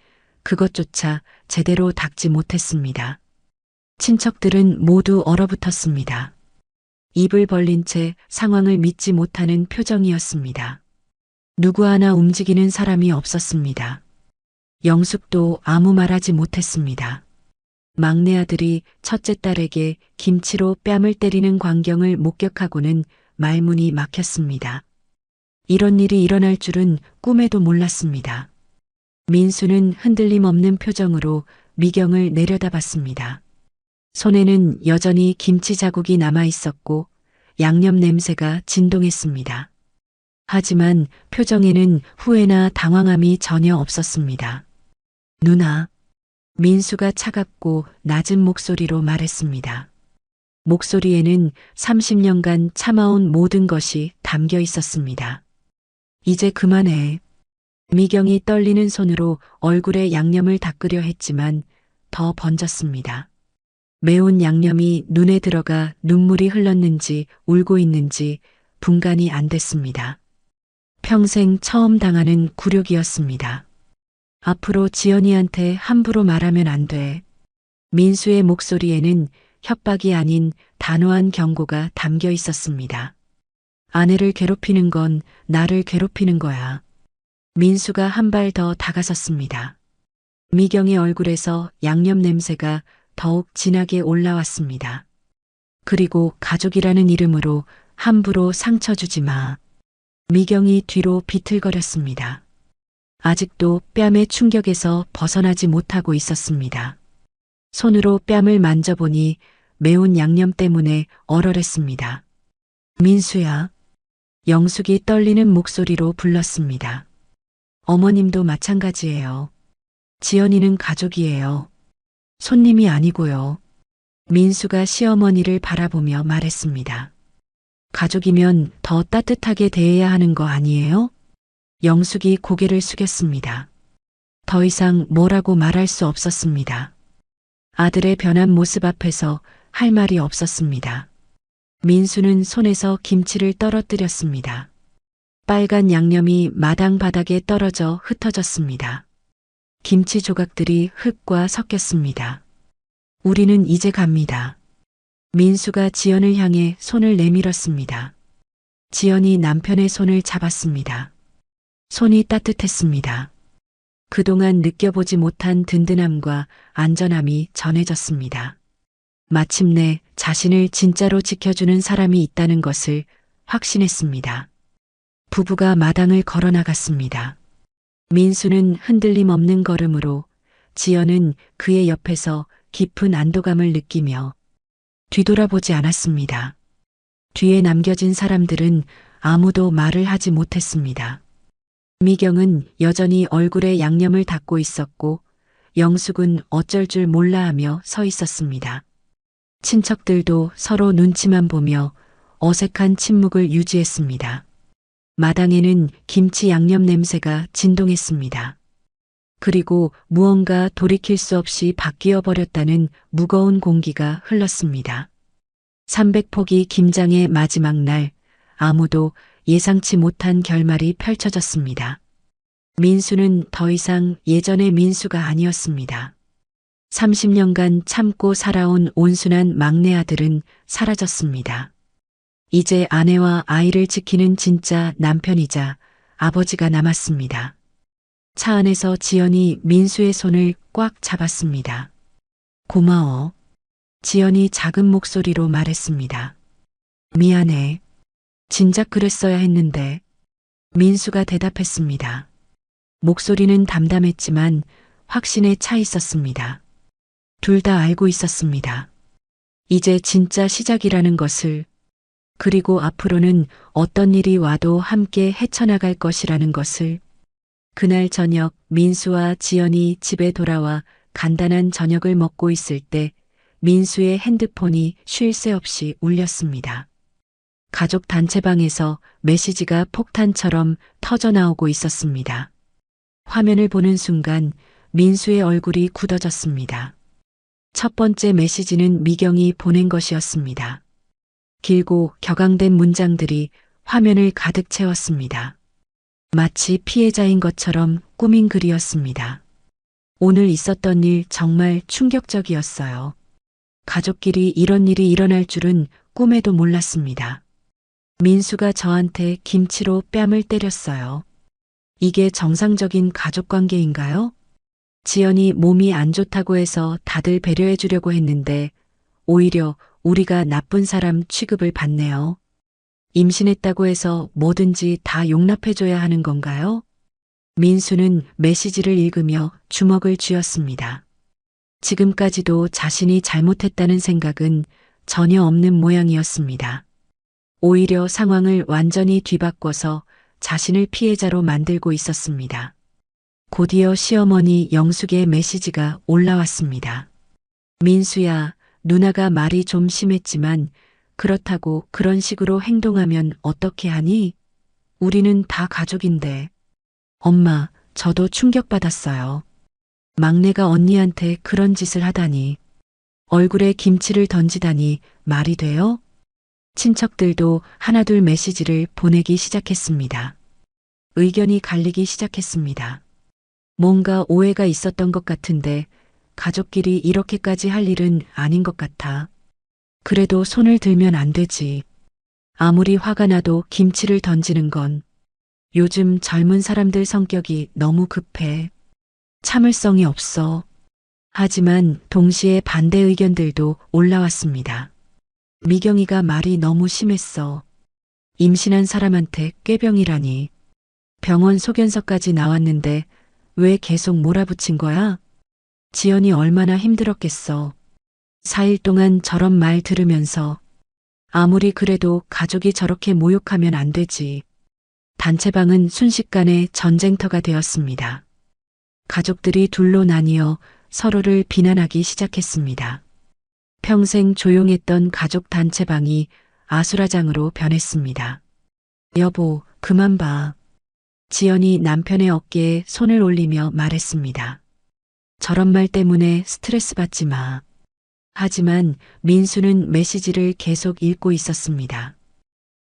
그것조차 제대로 닦지 못했습니다. 친척들은 모두 얼어붙었습니다. 입을 벌린 채 상황을 믿지 못하는 표정이었습니다. 누구 하나 움직이는 사람이 없었습니다. 영숙도 아무 말하지 못했습니다. 막내 아들이 첫째 딸에게 김치로 뺨을 때리는 광경을 목격하고는 말문이 막혔습니다. 이런 일이 일어날 줄은 꿈에도 몰랐습니다. 민수는 흔들림 없는 표정으로 미경을 내려다봤습니다. 손에는 여전히 김치 자국이 남아 있었고 양념 냄새가 진동했습니다. 하지만 표정에는 후회나 당황함이 전혀 없었습니다. 누나, 민수가 차갑고 낮은 목소리로 말했습니다. 목소리에는 30년간 참아온 모든 것이 담겨 있었습니다. 이제 그만해. 미경이 떨리는 손으로 얼굴에 양념을 닦으려 했지만 더 번졌습니다. 매운 양념이 눈에 들어가 눈물이 흘렀는지 울고 있는지 분간이 안 됐습니다. 평생 처음 당하는 굴욕이었습니다. 앞으로 지연이한테 함부로 말하면 안 돼. 민수의 목소리에는 협박이 아닌 단호한 경고가 담겨 있었습니다. 아내를 괴롭히는 건 나를 괴롭히는 거야. 민수가 한 발 더 다가섰습니다. 미경의 얼굴에서 양념 냄새가 더욱 진하게 올라왔습니다. 그리고 가족이라는 이름으로 함부로 상처 주지 마. 미경이 뒤로 비틀거렸습니다. 아직도 뺨의 충격에서 벗어나지 못하고 있었습니다. 손으로 뺨을 만져보니 매운 양념 때문에 얼얼했습니다. 민수야. 영숙이 떨리는 목소리로 불렀습니다. 어머님도 마찬가지예요. 지연이는 가족이에요. 손님이 아니고요. 민수가 시어머니를 바라보며 말했습니다. 가족이면 더 따뜻하게 대해야 하는 거 아니에요? 영숙이 고개를 숙였습니다. 더 이상 뭐라고 말할 수 없었습니다. 아들의 변한 모습 앞에서 할 말이 없었습니다. 민수는 손에서 김치를 떨어뜨렸습니다. 빨간 양념이 마당 바닥에 떨어져 흩어졌습니다. 김치 조각들이 흙과 섞였습니다. 우리는 이제 갑니다. 민수가 지연을 향해 손을 내밀었습니다. 지연이 남편의 손을 잡았습니다. 손이 따뜻했습니다. 그동안 느껴보지 못한 든든함과 안전함이 전해졌습니다. 마침내 자신을 진짜로 지켜주는 사람이 있다는 것을 확신했습니다. 부부가 마당을 걸어 나갔습니다. 민수는 흔들림 없는 걸음으로, 지연은 그의 옆에서 깊은 안도감을 느끼며 뒤돌아보지 않았습니다. 뒤에 남겨진 사람들은 아무도 말을 하지 못했습니다. 미경은 여전히 얼굴에 양념을 닦고 있었고 영숙은 어쩔 줄 몰라 하며 서 있었습니다. 친척들도 서로 눈치만 보며 어색한 침묵을 유지했습니다. 마당에는 김치 양념 냄새가 진동했습니다. 그리고 무언가 돌이킬 수 없이 바뀌어 버렸다는 무거운 공기가 흘렀습니다. 300포기 김장의 마지막 날, 아무도 예상치 못한 결말이 펼쳐졌습니다. 민수는 더 이상 예전의 민수가 아니었습니다. 30년간 참고 살아온 온순한 막내 아들은 사라졌습니다. 이제 아내와 아이를 지키는 진짜 남편이자 아버지가 남았습니다. 차 안에서 지연이 민수의 손을 꽉 잡았습니다. 고마워. 지연이 작은 목소리로 말했습니다. 미안해. 진작 그랬어야 했는데. 민수가 대답했습니다. 목소리는 담담했지만 확신에 차 있었습니다. 둘 다 알고 있었습니다. 이제 진짜 시작이라는 것을, 그리고 앞으로는 어떤 일이 와도 함께 헤쳐나갈 것이라는 것을. 그날 저녁 민수와 지연이 집에 돌아와 간단한 저녁을 먹고 있을 때 민수의 핸드폰이 쉴 새 없이 울렸습니다. 가족 단체방에서 메시지가 폭탄처럼 터져나오고 있었습니다. 화면을 보는 순간 민수의 얼굴이 굳어졌습니다. 첫 번째 메시지는 미경이 보낸 것이었습니다. 길고 격앙된 문장들이 화면을 가득 채웠습니다. 마치 피해자인 것처럼 꾸민 글이었습니다. 오늘 있었던 일 정말 충격적이었어요. 가족끼리 이런 일이 일어날 줄은 꿈에도 몰랐습니다. 민수가 저한테 김치로 뺨을 때렸어요. 이게 정상적인 가족 관계인가요? 지연이 몸이 안 좋다고 해서 다들 배려해 주려고 했는데 오히려 우리가 나쁜 사람 취급을 받네요. 임신했다고 해서 뭐든지 다 용납해 줘야 하는 건가요? 민수는 메시지를 읽으며 주먹을 쥐었습니다. 지금까지도 자신이 잘못했다는 생각은 전혀 없는 모양이었습니다. 오히려 상황을 완전히 뒤바꿔서 자신을 피해자로 만들고 있었습니다. 곧이어 시어머니 영숙의 메시지가 올라왔습니다. 민수야, 누나가 말이 좀 심했지만 그렇다고 그런 식으로 행동하면 어떻게 하니? 우리는 다 가족인데. 엄마, 저도 충격받았어요. 막내가 언니한테 그런 짓을 하다니. 얼굴에 김치를 던지다니 말이 돼요? 친척들도 하나둘 메시지를 보내기 시작했습니다. 의견이 갈리기 시작했습니다. 뭔가 오해가 있었던 것 같은데 가족끼리 이렇게까지 할 일은 아닌 것 같아. 그래도 손을 들면 안 되지. 아무리 화가 나도 김치를 던지는 건 요즘 젊은 사람들 성격이 너무 급해. 참을성이 없어. 하지만 동시에 반대 의견들도 올라왔습니다. 미경이가 말이 너무 심했어. 임신한 사람한테 꾀병이라니. 병원 소견서까지 나왔는데 왜 계속 몰아붙인 거야? 지연이 얼마나 힘들었겠어. 4일 동안 저런 말 들으면서 아무리 그래도 가족이 저렇게 모욕하면 안 되지. 단체방은 순식간에 전쟁터가 되었습니다. 가족들이 둘로 나뉘어 서로를 비난하기 시작했습니다. 평생 조용했던 가족 단체방이 아수라장으로 변했습니다. 여보, 그만 봐. 지연이 남편의 어깨에 손을 올리며 말했습니다. 저런 말 때문에 스트레스 받지 마. 하지만 민수는 메시지를 계속 읽고 있었습니다.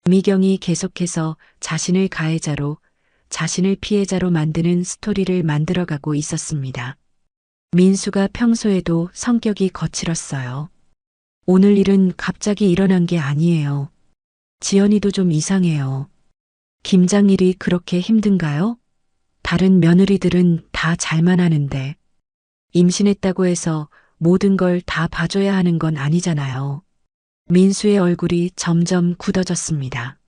미경이 계속해서 자신을 가해자로, 자신을 피해자로 만드는 스토리를 만들어가고 있었습니다. 민수가 평소에도 성격이 거칠었어요. 오늘 일은 갑자기 일어난 게 아니에요. 지연이도 좀 이상해요. 김장일이 그렇게 힘든가요? 다른 며느리들은 다 잘만 하는데 임신했다고 해서 모든 걸 다 봐줘야 하는 건 아니잖아요. 민수의 얼굴이 점점 굳어졌습니다.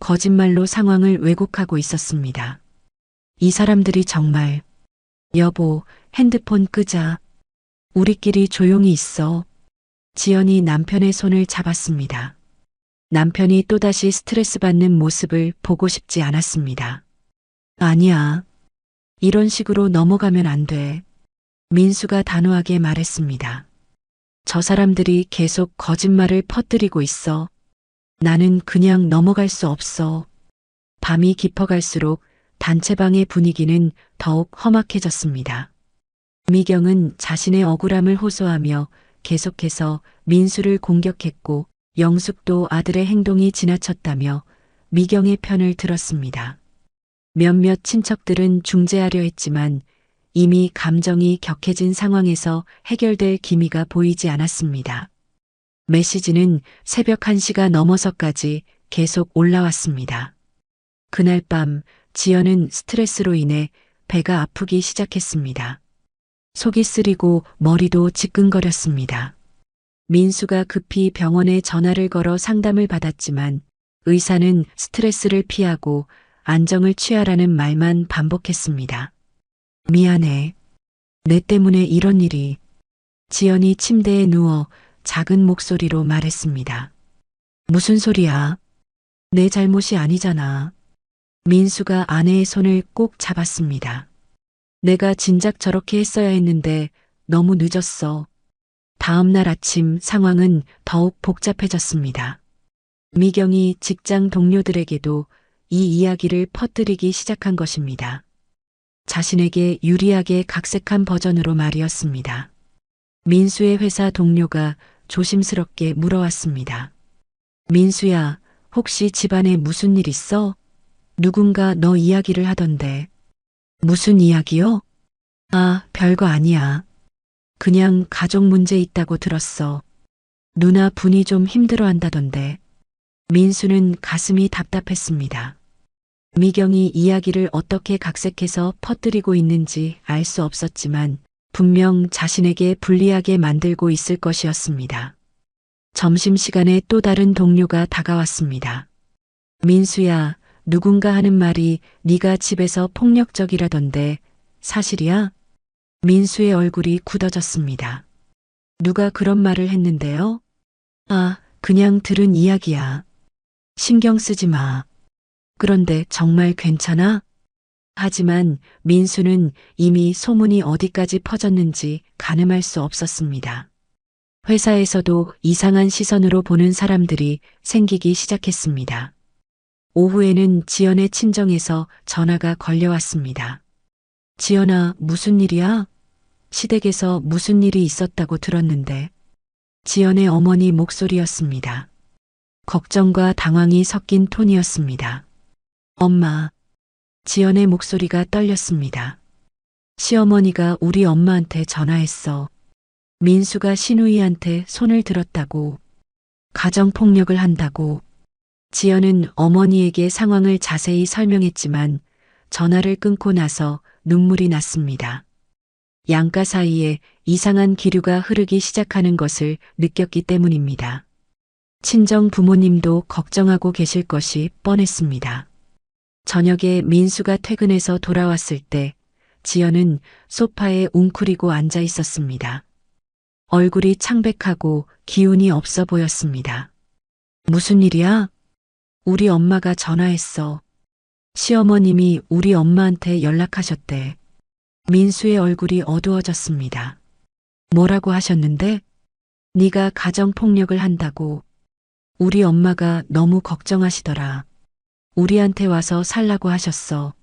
거짓말로 상황을 왜곡하고 있었습니다. 이 사람들이 정말 여보, 핸드폰 끄자. 우리끼리 조용히 있어. 지연이 남편의 손을 잡았습니다. 남편이 또다시 스트레스 받는 모습을 보고 싶지 않았습니다. 아니야. 이런 식으로 넘어가면 안 돼. 민수가 단호하게 말했습니다. 저 사람들이 계속 거짓말을 퍼뜨리고 있어. 나는 그냥 넘어갈 수 없어. 밤이 깊어갈수록 단체방의 분위기는 더욱 험악해졌습니다. 미경은 자신의 억울함을 호소하며 계속해서 민수를 공격했고 영숙도 아들의 행동이 지나쳤다며 미경의 편을 들었습니다. 몇몇 친척들은 중재하려 했지만 이미 감정이 격해진 상황에서 해결될 기미가 보이지 않았습니다. 메시지는 새벽 1시가 넘어서까지 계속 올라왔습니다. 그날 밤 지연은 스트레스로 인해 배가 아프기 시작했습니다. 속이 쓰리고 머리도 지끈거렸습니다. 민수가 급히 병원에 전화를 걸어 상담을 받았지만 의사는 스트레스를 피하고 안정을 취하라는 말만 반복했습니다. 미안해. 내 때문에 이런 일이. 지연이 침대에 누워 작은 목소리로 말했습니다. 무슨 소리야? 내 잘못이 아니잖아. 민수가 아내의 손을 꼭 잡았습니다. 내가 진작 저렇게 했어야 했는데 너무 늦었어. 다음 날 아침 상황은 더욱 복잡해졌습니다. 미경이 직장 동료들에게도 이 이야기를 퍼뜨리기 시작한 것입니다. 자신에게 유리하게 각색한 버전으로 말이었습니다. 민수의 회사 동료가 조심스럽게 물어왔습니다. 민수야, 혹시 집안에 무슨 일 있어? 누군가 너 이야기를 하던데. 무슨 이야기요? 아, 별거 아니야. 그냥 가족 문제 있다고 들었어. 누나 분이 좀 힘들어 한다던데. 민수는 가슴이 답답했습니다. 미경이 이야기를 어떻게 각색해서 퍼뜨리고 있는지 알 수 없었지만 분명 자신에게 불리하게 만들고 있을 것이었습니다. 점심시간에 또 다른 동료가 다가왔습니다. 민수야, 누군가 하는 말이 네가 집에서 폭력적이라던데 사실이야? 민수의 얼굴이 굳어졌습니다. 누가 그런 말을 했는데요? 아, 그냥 들은 이야기야. 신경 쓰지 마. 그런데 정말 괜찮아? 하지만 민수는 이미 소문이 어디까지 퍼졌는지 가늠할 수 없었습니다. 회사에서도 이상한 시선으로 보는 사람들이 생기기 시작했습니다. 오후에는 지연의 친정에서 전화가 걸려왔습니다. 지연아, 무슨 일이야? 시댁에서 무슨 일이 있었다고 들었는데. 지연의 어머니 목소리였습니다. 걱정과 당황이 섞인 톤이었습니다. 엄마. 지연의 목소리가 떨렸습니다. 시어머니가 우리 엄마한테 전화했어. 민수가 신우이한테 손을 들었다고. 가정폭력을 한다고. 지연은 어머니에게 상황을 자세히 설명했지만 전화를 끊고 나서 눈물이 났습니다. 양가 사이에 이상한 기류가 흐르기 시작하는 것을 느꼈기 때문입니다. 친정 부모님도 걱정하고 계실 것이 뻔했습니다. 저녁에 민수가 퇴근해서 돌아왔을 때 지연은 소파에 웅크리고 앉아 있었습니다. 얼굴이 창백하고 기운이 없어 보였습니다. 무슨 일이야? 우리 엄마가 전화했어. 시어머님이 우리 엄마한테 연락하셨대. 민수의 얼굴이 어두워졌습니다. 뭐라고 하셨는데? 네가 가정폭력을 한다고. 우리 엄마가 너무 걱정하시더라. 우리한테 와서 살라고 하셨어.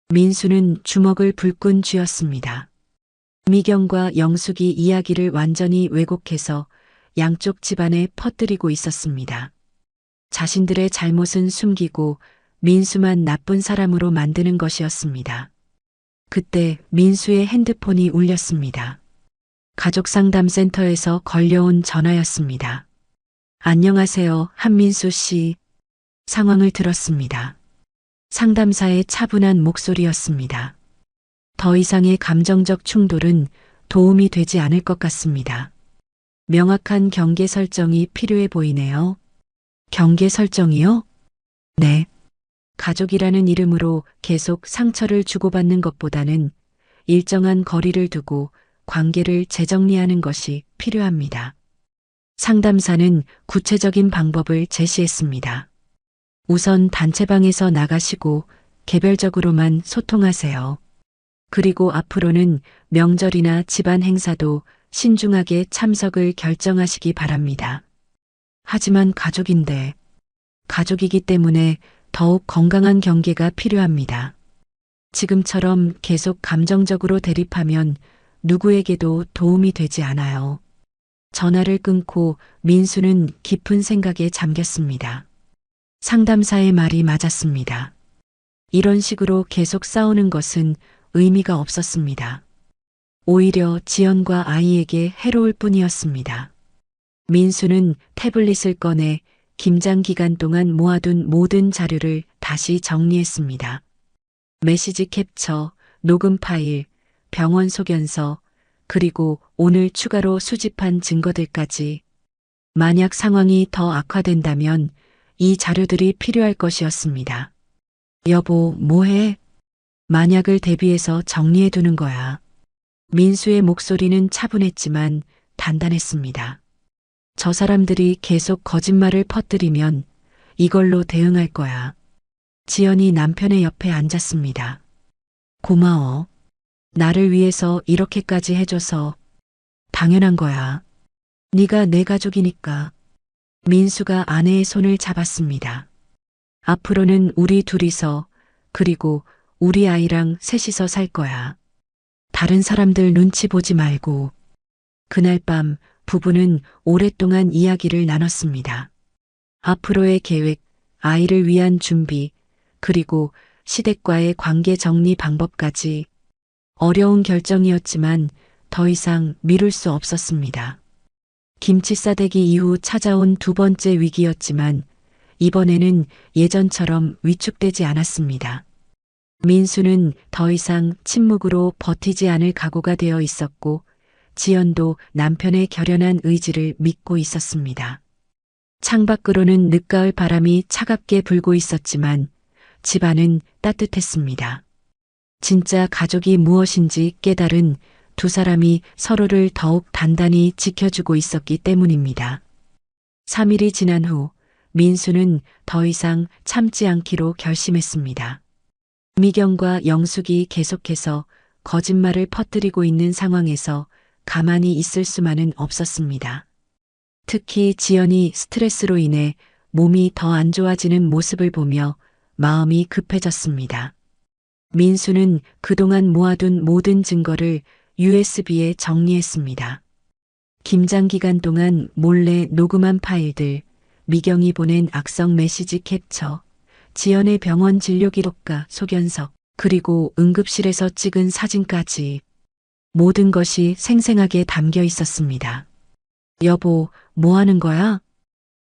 민수는 주먹을 불끈 쥐었습니다. 미경과 영숙이 이야기를 완전히 왜곡해서 양쪽 집안에 퍼뜨리고 있었습니다. 자신들의 잘못은 숨기고 민수만 나쁜 사람으로 만드는 것이었습니다. 그때 민수의 핸드폰이 울렸습니다. 가족상담센터에서 걸려온 전화였습니다. 안녕하세요, 한민수 씨. 상황을 들었습니다. 상담사의 차분한 목소리였습니다. 더 이상의 감정적 충돌은 도움이 되지 않을 것 같습니다. 명확한 경계 설정이 필요해 보이네요. 경계 설정이요? 네. 가족이라는 이름으로 계속 상처를 주고받는 것보다는 일정한 거리를 두고 관계를 재정리하는 것이 필요합니다. 상담사는 구체적인 방법을 제시했습니다. 우선 단체방에서 나가시고 개별적으로만 소통하세요. 그리고 앞으로는 명절이나 집안 행사도 신중하게 참석을 결정하시기 바랍니다. 하지만 가족이기 때문에 더욱 건강한 경계가 필요합니다. 지금처럼 계속 감정적으로 대립하면 누구에게도 도움이 되지 않아요. 전화를 끊고 민수는 깊은 생각에 잠겼습니다. 상담사의 말이 맞았습니다. 이런 식으로 계속 싸우는 것은 의미가 없었습니다. 오히려 지연과 아이에게 해로울 뿐이었습니다. 민수는 태블릿을 꺼내 김장 기간 동안 모아둔 모든 자료를 다시 정리했습니다. 메시지 캡처, 녹음 파일, 병원 소견서, 그리고 오늘 추가로 수집한 증거들까지. 만약 상황이 더 악화된다면 이 자료들이 필요할 것이었습니다. 여보, 뭐해? 만약을 대비해서 정리해 두는 거야. 민수의 목소리는 차분했지만 단단했습니다. 저 사람들이 계속 거짓말을 퍼뜨리면 이걸로 대응할 거야. 지연이 남편의 옆에 앉았습니다. 고마워. 나를 위해서 이렇게까지 해줘서 당연한 거야. 네가 내 가족이니까. 민수가 아내의 손을 잡았습니다. 앞으로는 우리 둘이서, 그리고 우리 아이랑 셋이서 살 거야. 다른 사람들 눈치 보지 말고. 그날 밤 부부는 오랫동안 이야기를 나눴습니다. 앞으로의 계획, 아이를 위한 준비, 그리고 시댁과의 관계 정리 방법까지. 어려운 결정이었지만 더 이상 미룰 수 없었습니다. 김치 싸대기 이후 찾아온 두 번째 위기였지만 이번에는 예전처럼 위축되지 않았습니다. 민수는 더 이상 침묵으로 버티지 않을 각오가 되어 있었고 지연도 남편의 결연한 의지를 믿고 있었습니다. 창밖으로는 늦가을 바람이 차갑게 불고 있었지만 집안은 따뜻했습니다. 진짜 가족이 무엇인지 깨달은 두 사람이 서로를 더욱 단단히 지켜주고 있었기 때문입니다. 3일이 지난 후 민수는 더 이상 참지 않기로 결심했습니다. 미경과 영숙이 계속해서 거짓말을 퍼뜨리고 있는 상황에서 가만히 있을 수만은 없었습니다. 특히 지연이 스트레스로 인해 몸이 더 안 좋아지는 모습을 보며 마음이 급해졌습니다. 민수는 그동안 모아둔 모든 증거를 USB에 정리했습니다. 김장 기간 동안 몰래 녹음한 파일들, 미경이 보낸 악성 메시지 캡처, 지연의 병원 진료 기록과 소견서, 그리고 응급실에서 찍은 사진까지 모든 것이 생생하게 담겨 있었습니다. 여보, 뭐 하는 거야?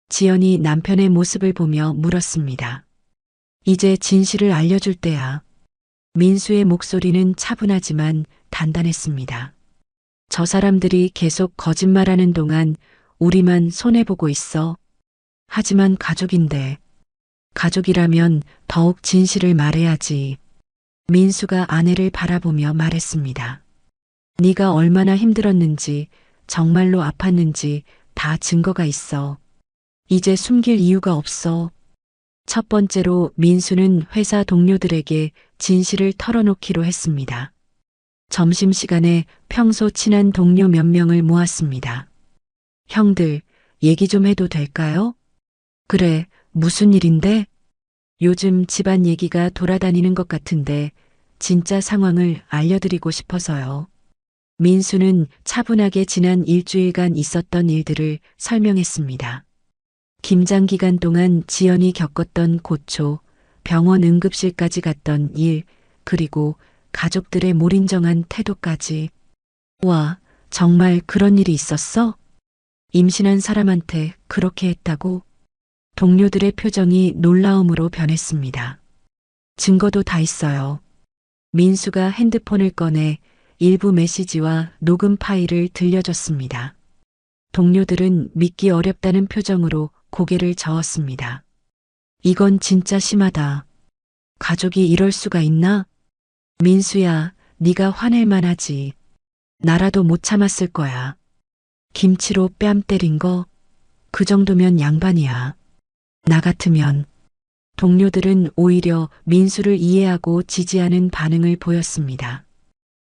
지연이 남편의 모습을 보며 물었습니다. 이제 진실을 알려줄 때야. 민수의 목소리는 차분하지만 단단했습니다. 저 사람들이 계속 거짓말하는 동안 우리만 손해보고 있어. 하지만 가족인데, 가족이라면 더욱 진실을 말해야지. 민수가 아내를 바라보며 말했습니다. 네가 얼마나 힘들었는지, 정말로 아팠는지 다 증거가 있어. 이제 숨길 이유가 없어. 첫 번째로 민수는 회사 동료들에게 진실을 털어놓기로 했습니다. 점심시간에 평소 친한 동료 몇 명을 모았습니다. 형들, 얘기 좀 해도 될까요? 그래, 무슨 일인데? 요즘 집안 얘기가 돌아다니는 것 같은데 진짜 상황을 알려드리고 싶어서요. 민수는 차분하게 지난 일주일간 있었던 일들을 설명했습니다. 김장 기간 동안 지연이 겪었던 고초, 병원 응급실까지 갔던 일, 그리고 가족들의 몰인정한 태도까지. 와, 정말 그런 일이 있었어? 임신한 사람한테 그렇게 했다고? 동료들의 표정이 놀라움으로 변했습니다. 증거도 다 있어요. 민수가 핸드폰을 꺼내 일부 메시지와 녹음 파일을 들려줬습니다. 동료들은 믿기 어렵다는 표정으로 고개를 저었습니다. 이건 진짜 심하다. 가족이 이럴 수가 있나? 민수야, 네가 화낼 만하지. 나라도 못 참았을 거야. 김치로 뺨 때린 거? 그 정도면 양반이야. 나 같으면. 동료들은 오히려 민수를 이해하고 지지하는 반응을 보였습니다.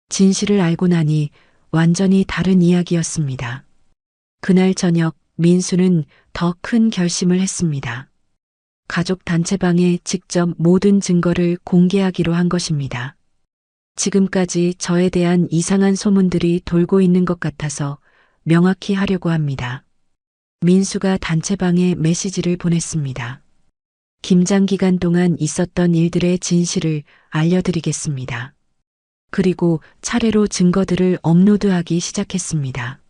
진실을 알고 나니 완전히 다른 이야기였습니다. 그날 저녁 민수는 더 큰 결심을 했습니다. 가족 단체방에 직접 모든 증거를 공개하기로 한 것입니다. 지금까지 저에 대한 이상한 소문들이 돌고 있는 것 같아서 명확히 하려고 합니다. 민수가 단체방에 메시지를 보냈습니다. 김장 기간 동안 있었던 일들의 진실을 알려드리겠습니다. 그리고 차례로 증거들을 업로드하기 시작했습니다.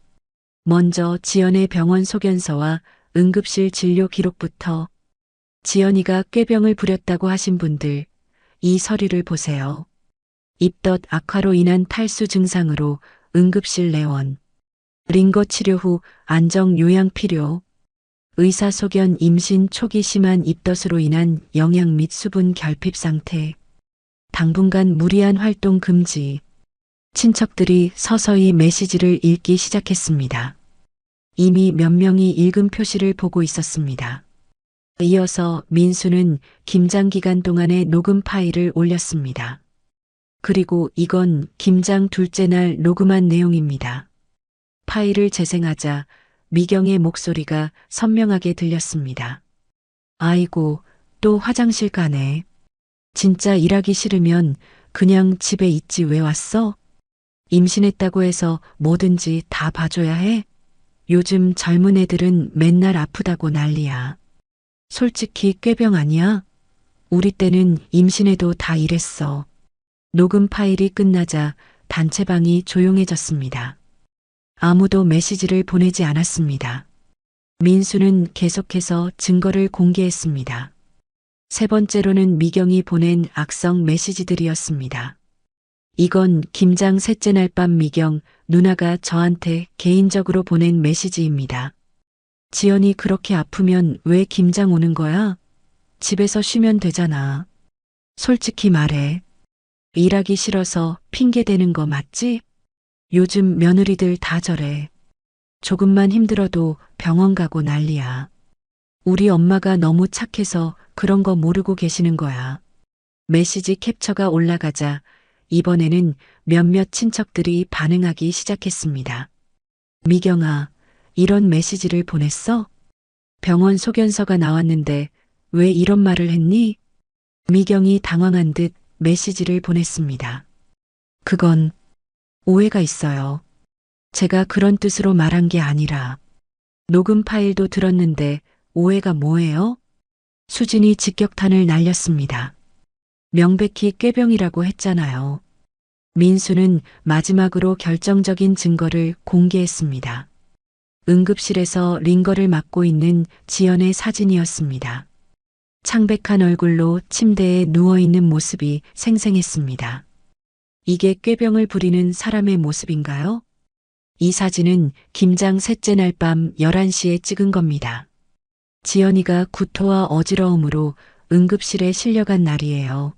먼저 지연의 병원 소견서와 응급실 진료 기록부터. 지연이가 꾀병을 부렸다고 하신 분들, 이 서류를 보세요. 입덧 악화로 인한 탈수 증상으로 응급실 내원. 링거 치료 후 안정 요양 필요. 의사 소견 임신 초기 심한 입덧으로 인한 영양 및 수분 결핍 상태. 당분간 무리한 활동 금지. 친척들이 서서히 메시지를 읽기 시작했습니다. 이미 몇 명이 읽은 표시를 보고 있었습니다. 이어서 민수는 김장 기간 동안의 녹음 파일을 올렸습니다. 그리고 이건 김장 둘째 날 녹음한 내용입니다. 파일을 재생하자 미경의 목소리가 선명하게 들렸습니다. 아이고, 또 화장실 가네. 진짜 일하기 싫으면 그냥 집에 있지 왜 왔어? 임신했다고 해서 뭐든지 다 봐줘야 해? 요즘 젊은 애들은 맨날 아프다고 난리야. 솔직히 꾀병 아니야? 우리 때는 임신해도 다 이랬어. 녹음 파일이 끝나자 단체방이 조용해졌습니다. 아무도 메시지를 보내지 않았습니다. 민수는 계속해서 증거를 공개했습니다. 세 번째로는 미경이 보낸 악성 메시지들이었습니다. 이건 김장 셋째 날 밤 미경 누나가 저한테 개인적으로 보낸 메시지입니다. 지연이 그렇게 아프면 왜 김장 오는 거야? 집에서 쉬면 되잖아. 솔직히 말해. 일하기 싫어서 핑계 대는 거 맞지? 요즘 며느리들 다 저래. 조금만 힘들어도 병원 가고 난리야. 우리 엄마가 너무 착해서 그런 거 모르고 계시는 거야. 메시지 캡처가 올라가자 이번에는 몇몇 친척들이 반응하기 시작했습니다. 미경아, 이런 메시지를 보냈어? 병원 소견서가 나왔는데 왜 이런 말을 했니? 미경이 당황한 듯 메시지를 보냈습니다. 그건 오해가 있어요. 제가 그런 뜻으로 말한 게 아니라 녹음 파일도 들었는데 오해가 뭐예요? 수진이 직격탄을 날렸습니다. 명백히 꾀병이라고 했잖아요. 민수는 마지막으로 결정적인 증거를 공개했습니다. 응급실에서 링거를 맡고 있는 지연의 사진이었습니다. 창백한 얼굴로 침대에 누워있는 모습이 생생했습니다. 이게 꾀병을 부리는 사람의 모습인가요? 이 사진은 김장 셋째 날 밤 11시에 찍은 겁니다. 지연이가 구토와 어지러움으로 응급실에 실려간 날이에요.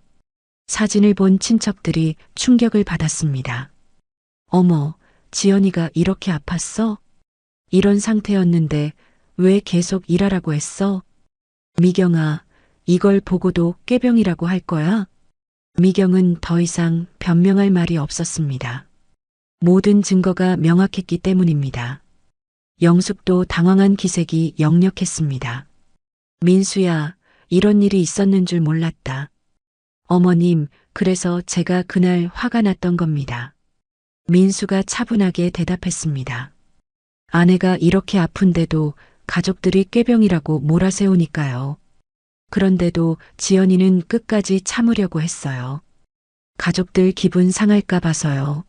사진을 본 친척들이 충격을 받았습니다. 어머, 지연이가 이렇게 아팠어? 이런 상태였는데 왜 계속 일하라고 했어? 미경아, 이걸 보고도 꾀병이라고 할 거야? 미경은 더 이상 변명할 말이 없었습니다. 모든 증거가 명확했기 때문입니다. 영숙도 당황한 기색이 역력했습니다. 민수야, 이런 일이 있었는 줄 몰랐다. 어머님, 그래서 제가 그날 화가 났던 겁니다. 민수가 차분하게 대답했습니다. 아내가 이렇게 아픈데도 가족들이 꾀병이라고 몰아세우니까요. 그런데도 지연이는 끝까지 참으려고 했어요. 가족들 기분 상할까 봐서요.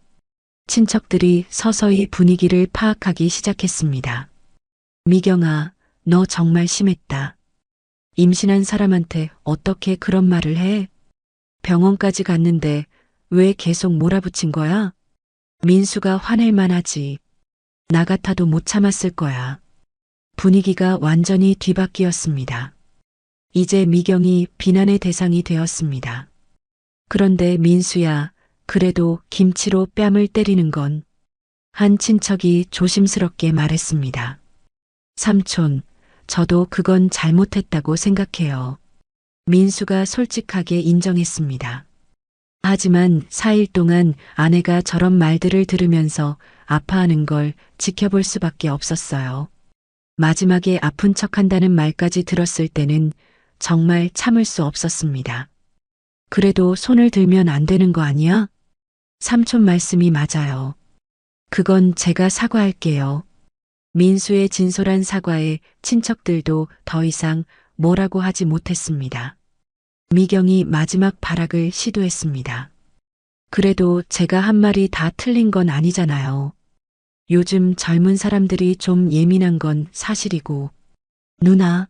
친척들이 서서히 분위기를 파악하기 시작했습니다. 미경아, 너 정말 심했다. 임신한 사람한테 어떻게 그런 말을 해? 병원까지 갔는데 왜 계속 몰아붙인 거야? 민수가 화낼 만하지. 나 같아도 못 참았을 거야. 분위기가 완전히 뒤바뀌었습니다. 이제 미경이 비난의 대상이 되었습니다. 그런데 민수야, 그래도 김치로 뺨을 때리는 건 한 친척이 조심스럽게 말했습니다. 삼촌, 저도 그건 잘못했다고 생각해요. 민수가 솔직하게 인정했습니다. 하지만 4일 동안 아내가 저런 말들을 들으면서 아파하는 걸 지켜볼 수밖에 없었어요. 마지막에 아픈 척한다는 말까지 들었을 때는 정말 참을 수 없었습니다. 그래도 손을 들면 안 되는 거 아니야? 삼촌 말씀이 맞아요. 그건 제가 사과할게요. 민수의 진솔한 사과에 친척들도 더 이상 뭐라고 하지 못했습니다. 미경이 마지막 발악을 시도했습니다. 그래도 제가 한 말이 다 틀린 건 아니잖아요. 요즘 젊은 사람들이 좀 예민한 건 사실이고. 누나,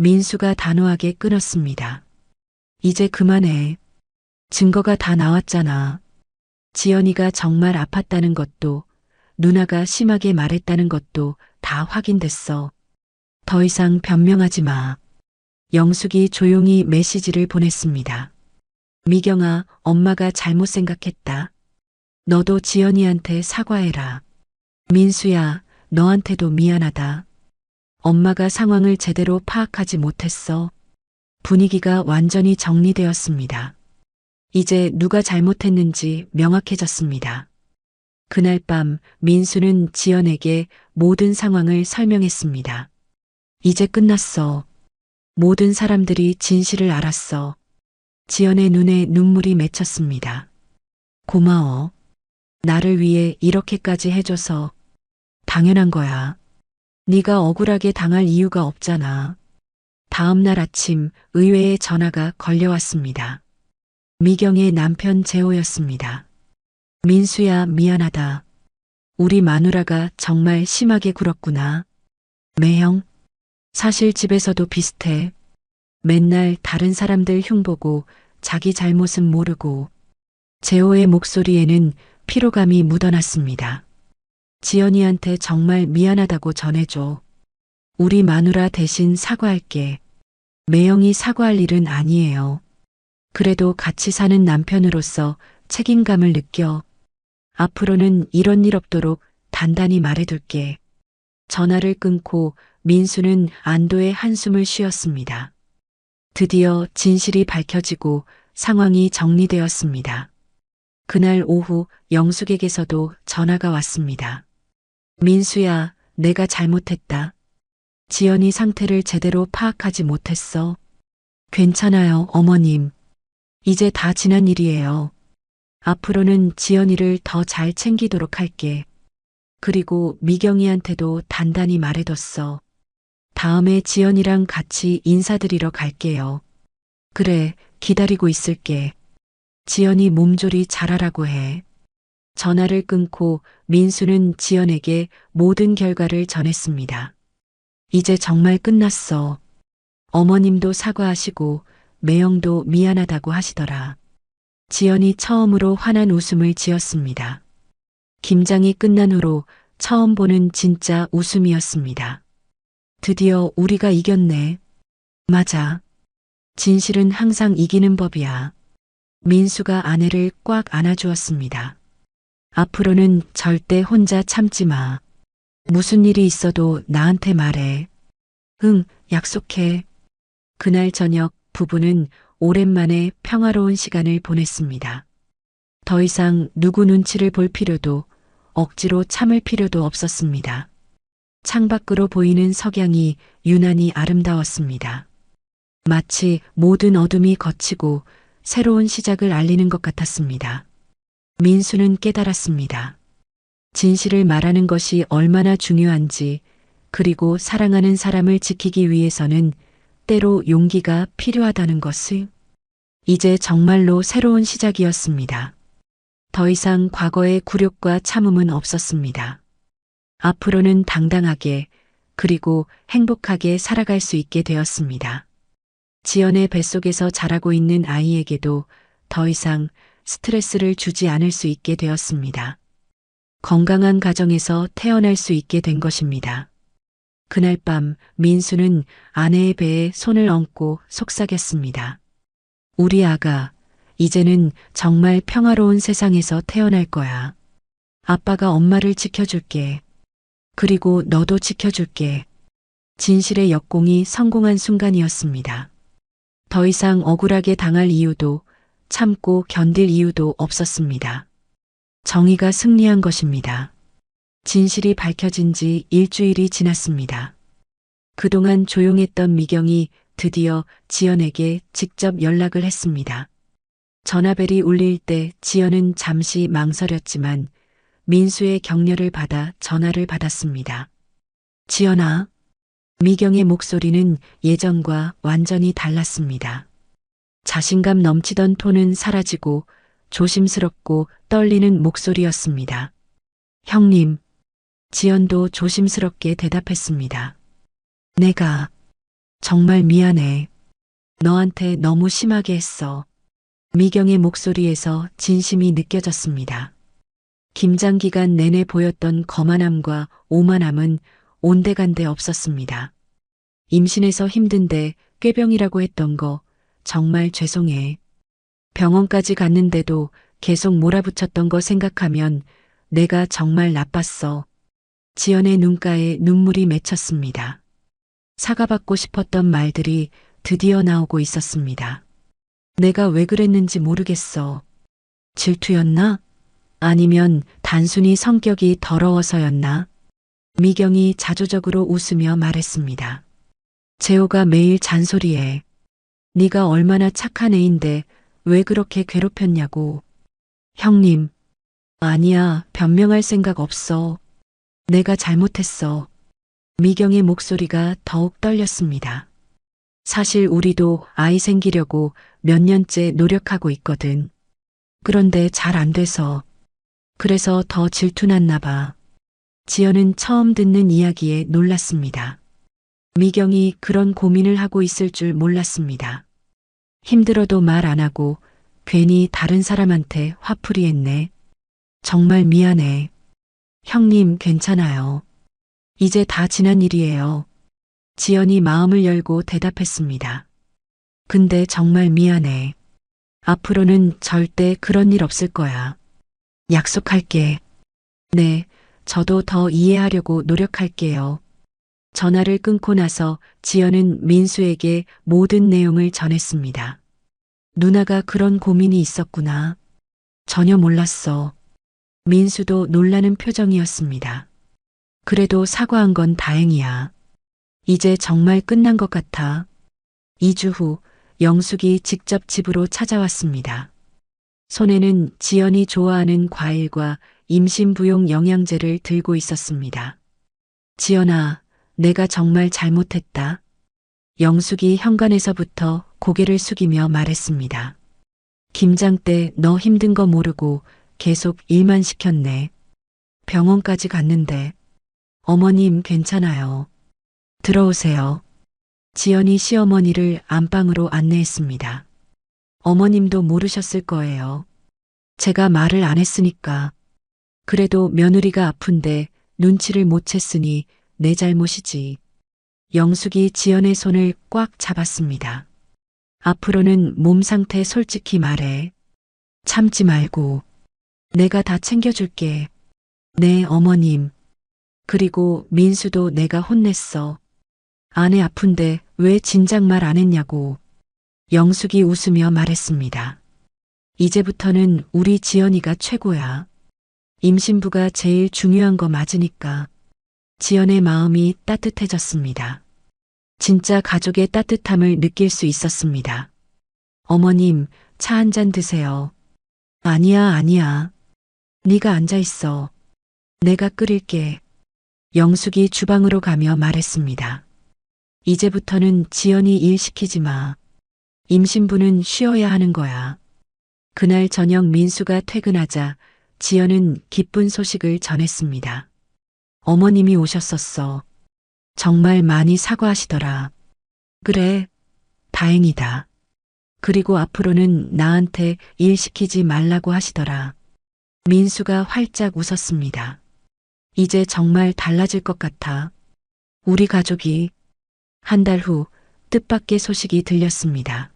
민수가 단호하게 끊었습니다. 이제 그만해. 증거가 다 나왔잖아. 지연이가 정말 아팠다는 것도 누나가 심하게 말했다는 것도 다 확인됐어. 더 이상 변명하지 마. 영숙이 조용히 메시지를 보냈습니다. 미경아, 엄마가 잘못 생각했다. 너도 지연이한테 사과해라. 민수야, 너한테도 미안하다. 엄마가 상황을 제대로 파악하지 못했어. 분위기가 완전히 정리되었습니다. 이제 누가 잘못했는지 명확해졌습니다. 그날 밤 민수는 지연에게 모든 상황을 설명했습니다. 이제 끝났어. 모든 사람들이 진실을 알았어. 지연의 눈에 눈물이 맺혔습니다. 고마워. 나를 위해 이렇게까지 해줘서. 당연한 거야. 네가 억울하게 당할 이유가 없잖아. 다음 날 아침 의외의 전화가 걸려왔습니다. 미경의 남편 재호였습니다. 민수야, 미안하다. 우리 마누라가 정말 심하게 굴었구나. 매형, 사실 집에서도 비슷해. 맨날 다른 사람들 흉보고 자기 잘못은 모르고. 재호의 목소리에는 피로감이 묻어났습니다. 지연이한테 정말 미안하다고 전해줘. 우리 마누라 대신 사과할게. 매형이 사과할 일은 아니에요. 그래도 같이 사는 남편으로서 책임감을 느껴. 앞으로는 이런 일 없도록 단단히 말해둘게. 전화를 끊고 민수는 안도의 한숨을 쉬었습니다. 드디어 진실이 밝혀지고 상황이 정리되었습니다. 그날 오후 영숙에게서도 전화가 왔습니다. 민수야, 내가 잘못했다. 지연이 상태를 제대로 파악하지 못했어. 괜찮아요, 어머님. 이제 다 지난 일이에요. 앞으로는 지연이를 더 잘 챙기도록 할게. 그리고 미경이한테도 단단히 말해뒀어. 다음에 지연이랑 같이 인사드리러 갈게요. 그래, 기다리고 있을게. 지연이 몸조리 잘하라고 해. 전화를 끊고 민수는 지연에게 모든 결과를 전했습니다. 이제 정말 끝났어. 어머님도 사과하시고 매형도 미안하다고 하시더라. 지연이 처음으로 환한 웃음을 지었습니다. 김장이 끝난 후로 처음 보는 진짜 웃음이었습니다. 드디어 우리가 이겼네. 맞아. 진실은 항상 이기는 법이야. 민수가 아내를 꽉 안아주었습니다. 앞으로는 절대 혼자 참지 마. 무슨 일이 있어도 나한테 말해. 응, 약속해. 그날 저녁 부부는 오랜만에 평화로운 시간을 보냈습니다. 더 이상 누구 눈치를 볼 필요도 억지로 참을 필요도 없었습니다. 창밖으로 보이는 석양이 유난히 아름다웠습니다. 마치 모든 어둠이 걷히고 새로운 시작을 알리는 것 같았습니다. 민수는 깨달았습니다. 진실을 말하는 것이 얼마나 중요한지, 그리고 사랑하는 사람을 지키기 위해서는 때로 용기가 필요하다는 것을. 이제 정말로 새로운 시작이었습니다. 더 이상 과거의 굴욕과 참음은 없었습니다. 앞으로는 당당하게 그리고 행복하게 살아갈 수 있게 되었습니다. 지연의 뱃속에서 자라고 있는 아이에게도 더 이상 스트레스를 주지 않을 수 있게 되었습니다. 건강한 가정에서 태어날 수 있게 된 것입니다. 그날 밤 민수는 아내의 배에 손을 얹고 속삭였습니다. 우리 아가, 이제는 정말 평화로운 세상에서 태어날 거야. 아빠가 엄마를 지켜줄게. 그리고 너도 지켜줄게. 진실의 역공이 성공한 순간이었습니다. 더 이상 억울하게 당할 이유도 참고 견딜 이유도 없었습니다. 정의가 승리한 것입니다. 진실이 밝혀진 지 일주일이 지났습니다. 그동안 조용했던 미경이 드디어 지연에게 직접 연락을 했습니다. 전화벨이 울릴 때 지연은 잠시 망설였지만 민수의 격려를 받아 전화를 받았습니다. 지연아. 미경의 목소리는 예전과 완전히 달랐습니다. 자신감 넘치던 톤은 사라지고 조심스럽고 떨리는 목소리였습니다. 형님. 지연도 조심스럽게 대답했습니다. 내가 정말 미안해. 너한테 너무 심하게 했어. 미경의 목소리에서 진심이 느껴졌습니다. 김장 기간 내내 보였던 거만함과 오만함은 온데간데 없었습니다. 임신해서 힘든데 꾀병이라고 했던 거 정말 죄송해. 병원까지 갔는데도 계속 몰아붙였던 거 생각하면 내가 정말 나빴어. 지연의 눈가에 눈물이 맺혔습니다. 사과받고 싶었던 말들이 드디어 나오고 있었습니다. 내가 왜 그랬는지 모르겠어. 질투였나? 아니면 단순히 성격이 더러워서였나? 미경이 자조적으로 웃으며 말했습니다. 재호가 매일 잔소리해. 네가 얼마나 착한 애인데 왜 그렇게 괴롭혔냐고. 형님, 아니야, 변명할 생각 없어. 내가 잘못했어. 미경의 목소리가 더욱 떨렸습니다. 사실 우리도 아이 생기려고 몇 년째 노력하고 있거든. 그런데 잘 안 돼서. 그래서 더 질투났나 봐. 지연은 처음 듣는 이야기에 놀랐습니다. 미경이 그런 고민을 하고 있을 줄 몰랐습니다. 힘들어도 말 안 하고 괜히 다른 사람한테 화풀이했네. 정말 미안해. 형님, 괜찮아요. 이제 다 지난 일이에요. 지연이 마음을 열고 대답했습니다. 근데 정말 미안해. 앞으로는 절대 그런 일 없을 거야. 약속할게. 네, 저도 더 이해하려고 노력할게요. 전화를 끊고 나서 지연은 민수에게 모든 내용을 전했습니다. 누나가 그런 고민이 있었구나. 전혀 몰랐어. 민수도 놀라는 표정이었습니다. 그래도 사과한 건 다행이야. 이제 정말 끝난 것 같아. 2주 후 영숙이 직접 집으로 찾아왔습니다. 손에는 지연이 좋아하는 과일과 임신부용 영양제를 들고 있었습니다. 지연아, 내가 정말 잘못했다. 영숙이 현관에서부터 고개를 숙이며 말했습니다. 김장 때 너 힘든 거 모르고 계속 일만 시켰네. 병원까지 갔는데. 어머님, 괜찮아요. 들어오세요. 지연이 시어머니를 안방으로 안내했습니다. 어머님도 모르셨을 거예요. 제가 말을 안 했으니까. 그래도 며느리가 아픈데 눈치를 못 챘으니 내 잘못이지. 영숙이 지연의 손을 꽉 잡았습니다. 앞으로는 몸 상태 솔직히 말해. 참지 말고. 내가 다 챙겨줄게. 네, 어머님. 그리고 민수도 내가 혼냈어. 아내 아픈데 왜 진작 말 안 했냐고. 영숙이 웃으며 말했습니다. 이제부터는 우리 지연이가 최고야. 임신부가 제일 중요한 거 맞으니까. 지연의 마음이 따뜻해졌습니다. 진짜 가족의 따뜻함을 느낄 수 있었습니다. 어머님, 차 한 잔 드세요. 아니야, 아니야. 네가 앉아 있어. 내가 끓일게. 영숙이 주방으로 가며 말했습니다. 이제부터는 지연이 일 시키지 마. 임신부는 쉬어야 하는 거야. 그날 저녁 민수가 퇴근하자 지연은 기쁜 소식을 전했습니다. 어머님이 오셨었어. 정말 많이 사과하시더라. 그래, 다행이다. 그리고 앞으로는 나한테 일 시키지 말라고 하시더라. 민수가 활짝 웃었습니다. 이제 정말 달라질 것 같아. 우리 가족이. 한 달 후 뜻밖의 소식이 들렸습니다.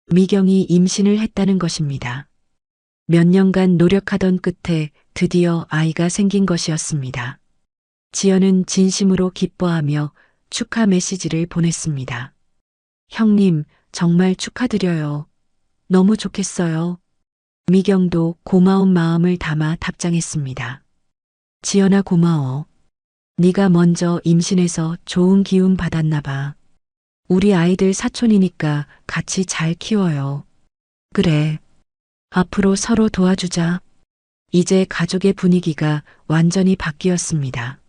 미경이 임신을 했다는 것입니다. 몇 년간 노력하던 끝에 드디어 아이가 생긴 것이었습니다. 지연은 진심으로 기뻐하며 축하 메시지를 보냈습니다. 형님, 정말 축하드려요. 너무 좋겠어요. 미경도 고마운 마음을 담아 답장했습니다. 지연아, 고마워. 네가 먼저 임신해서 좋은 기운 받았나 봐. 우리 아이들 사촌이니까 같이 잘 키워요. 그래. 앞으로 서로 도와주자. 이제 가족의 분위기가 완전히 바뀌었습니다.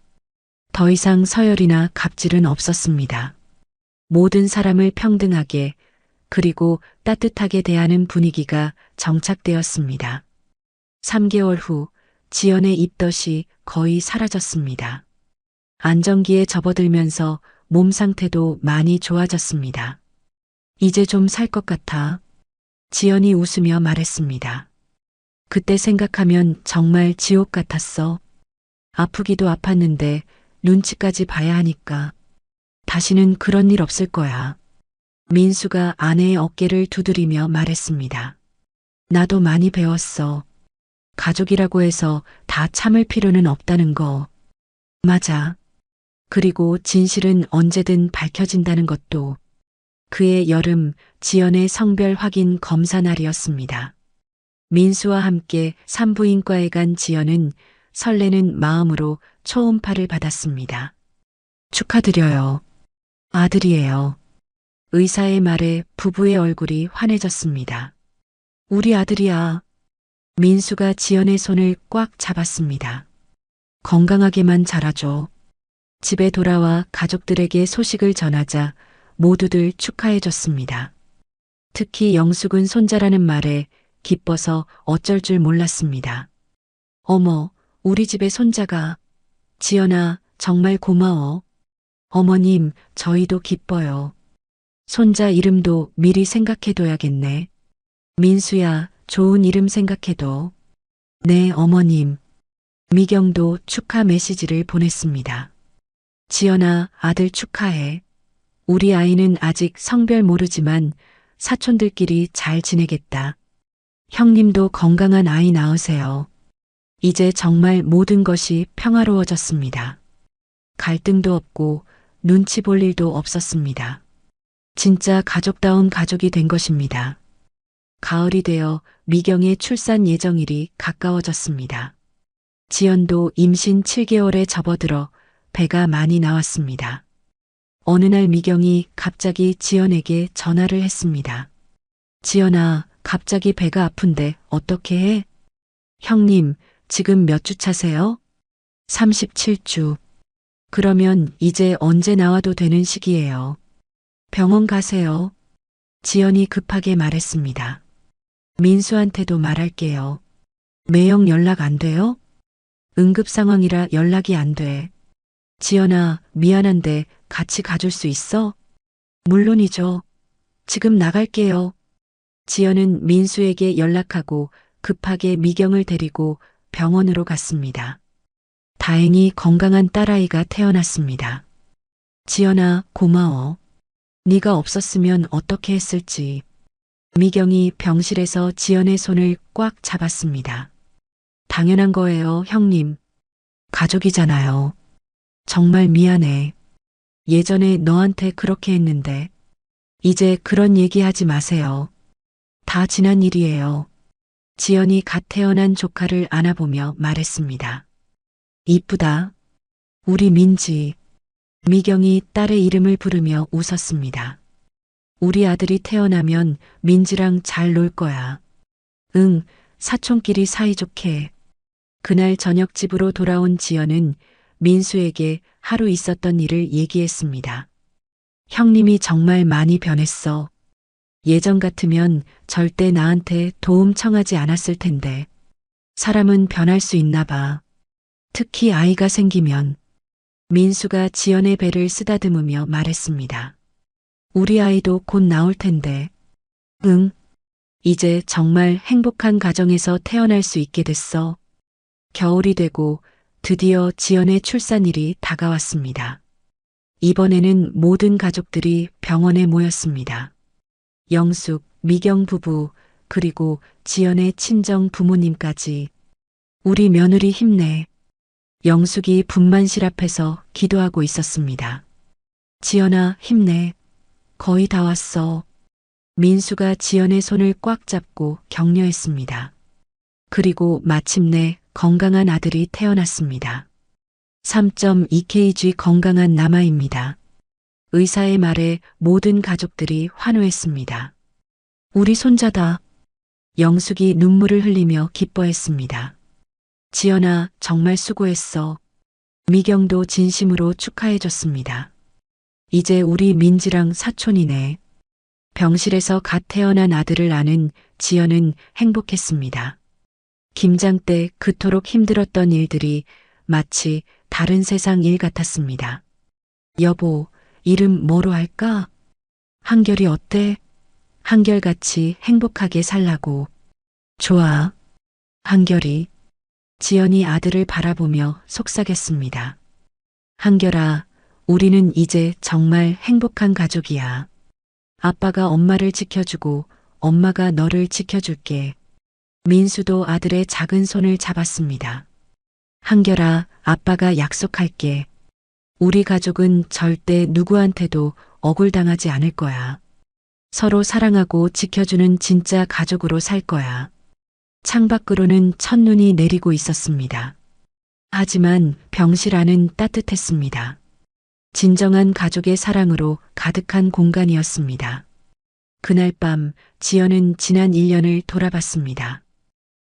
더 이상 서열이나 갑질은 없었습니다. 모든 사람을 평등하게 그리고 따뜻하게 대하는 분위기가 정착되었습니다. 3개월 후 지연의 입덧이 거의 사라졌습니다. 안정기에 접어들면서 몸 상태도 많이 좋아졌습니다. 이제 좀 살 것 같아. 지연이 웃으며 말했습니다. 그때 생각하면 정말 지옥 같았어. 아프기도 아팠는데 눈치까지 봐야 하니까. 다시는 그런 일 없을 거야. 민수가 아내의 어깨를 두드리며 말했습니다. 나도 많이 배웠어. 가족이라고 해서 다 참을 필요는 없다는 거. 맞아. 그리고 진실은 언제든 밝혀진다는 것도. 그해 여름 지연의 성별 확인 검사 날이었습니다. 민수와 함께 산부인과에 간 지연은 설레는 마음으로 초음파를 받았습니다. 축하드려요. 아들이에요. 의사의 말에 부부의 얼굴이 환해졌습니다. 우리 아들이야. 민수가 지연의 손을 꽉 잡았습니다. 건강하게만 자라줘. 집에 돌아와 가족들에게 소식을 전하자 모두들 축하해줬습니다. 특히 영숙은 손자라는 말에 기뻐서 어쩔 줄 몰랐습니다. 어머, 우리 집에 손자가. 지연아, 정말 고마워. 어머님, 저희도 기뻐요. 손자 이름도 미리 생각해둬야겠네. 민수야, 좋은 이름 생각해둬. 네, 어머님. 미경도 축하 메시지를 보냈습니다. 지연아, 아들 축하해. 우리 아이는 아직 성별 모르지만 사촌들끼리 잘 지내겠다. 형님도 건강한 아이 낳으세요. 이제 정말 모든 것이 평화로워졌습니다. 갈등도 없고 눈치 볼 일도 없었습니다. 진짜 가족다운 가족이 된 것입니다. 가을이 되어 미경의 출산 예정일이 가까워졌습니다. 지연도 임신 7개월에 접어들어 배가 많이 나왔습니다. 어느 날 미경이 갑자기 지연에게 전화를 했습니다. 지연아, 갑자기 배가 아픈데 어떻게 해? 형님, 지금 몇 주 차세요? 37주. 그러면 이제 언제 나와도 되는 시기예요. 병원 가세요. 지연이 급하게 말했습니다. 민수한테도 말할게요. 매형 연락 안 돼요? 응급 상황이라 연락이 안 돼. 지연아, 미안한데 같이 가줄 수 있어? 물론이죠. 지금 나갈게요. 지연은 민수에게 연락하고 급하게 미경을 데리고 병원으로 갔습니다. 다행히 건강한 딸아이가 태어났습니다. 지연아, 고마워. 네가 없었으면 어떻게 했을지. 미경이 병실에서 지연의 손을 꽉 잡았습니다. 당연한 거예요, 형님. 가족이잖아요. 정말 미안해. 예전에 너한테 그렇게 했는데 이제 그런 얘기하지 마세요. 다 지난 일이에요. 지연이 갓 태어난 조카를 안아보며 말했습니다. 이쁘다. 우리 민지. 미경이 딸의 이름을 부르며 웃었습니다. 우리 아들이 태어나면 민지랑 잘 놀 거야. 응, 사촌끼리 사이좋게. 그날 저녁 집으로 돌아온 지연은 민수에게 하루 있었던 일을 얘기했습니다. 형님이 정말 많이 변했어. 예전 같으면 절대 나한테 도움 청하지 않았을 텐데. 사람은 변할 수 있나 봐. 특히 아이가 생기면. 민수가 지연의 배를 쓰다듬으며 말했습니다. 우리 아이도 곧 나올 텐데. 응. 이제 정말 행복한 가정에서 태어날 수 있게 됐어. 겨울이 되고 드디어 지연의 출산일이 다가왔습니다. 이번에는 모든 가족들이 병원에 모였습니다. 영숙, 미경 부부, 그리고 지연의 친정 부모님까지. 우리 며느리 힘내. 영숙이 분만실 앞에서 기도하고 있었습니다. 지연아, 힘내. 거의 다 왔어. 민수가 지연의 손을 꽉 잡고 격려했습니다. 그리고 마침내 건강한 아들이 태어났습니다. 3.2kg 건강한 남아입니다. 의사의 말에 모든 가족들이 환호했습니다. 우리 손자다. 영숙이 눈물을 흘리며 기뻐했습니다. 지연아, 정말 수고했어. 미경도 진심으로 축하해줬습니다. 이제 우리 민지랑 사촌이네. 병실에서 갓 태어난 아들을 아는 지연은 행복했습니다. 김장 때 그토록 힘들었던 일들이 마치 다른 세상 일 같았습니다. 여보, 이름 뭐로 할까? 한결이 어때? 한결같이 행복하게 살라고. 좋아. 한결이. 지연이 아들을 바라보며 속삭였습니다. 한결아, 우리는 이제 정말 행복한 가족이야. 아빠가 엄마를 지켜주고 엄마가 너를 지켜줄게. 민수도 아들의 작은 손을 잡았습니다. 한결아, 아빠가 약속할게. 우리 가족은 절대 누구한테도 억울당하지 않을 거야. 서로 사랑하고 지켜주는 진짜 가족으로 살 거야. 창밖으로는 첫눈이 내리고 있었습니다. 하지만 병실 안은 따뜻했습니다. 진정한 가족의 사랑으로 가득한 공간이었습니다. 그날 밤 지연은 지난 1년을 돌아봤습니다.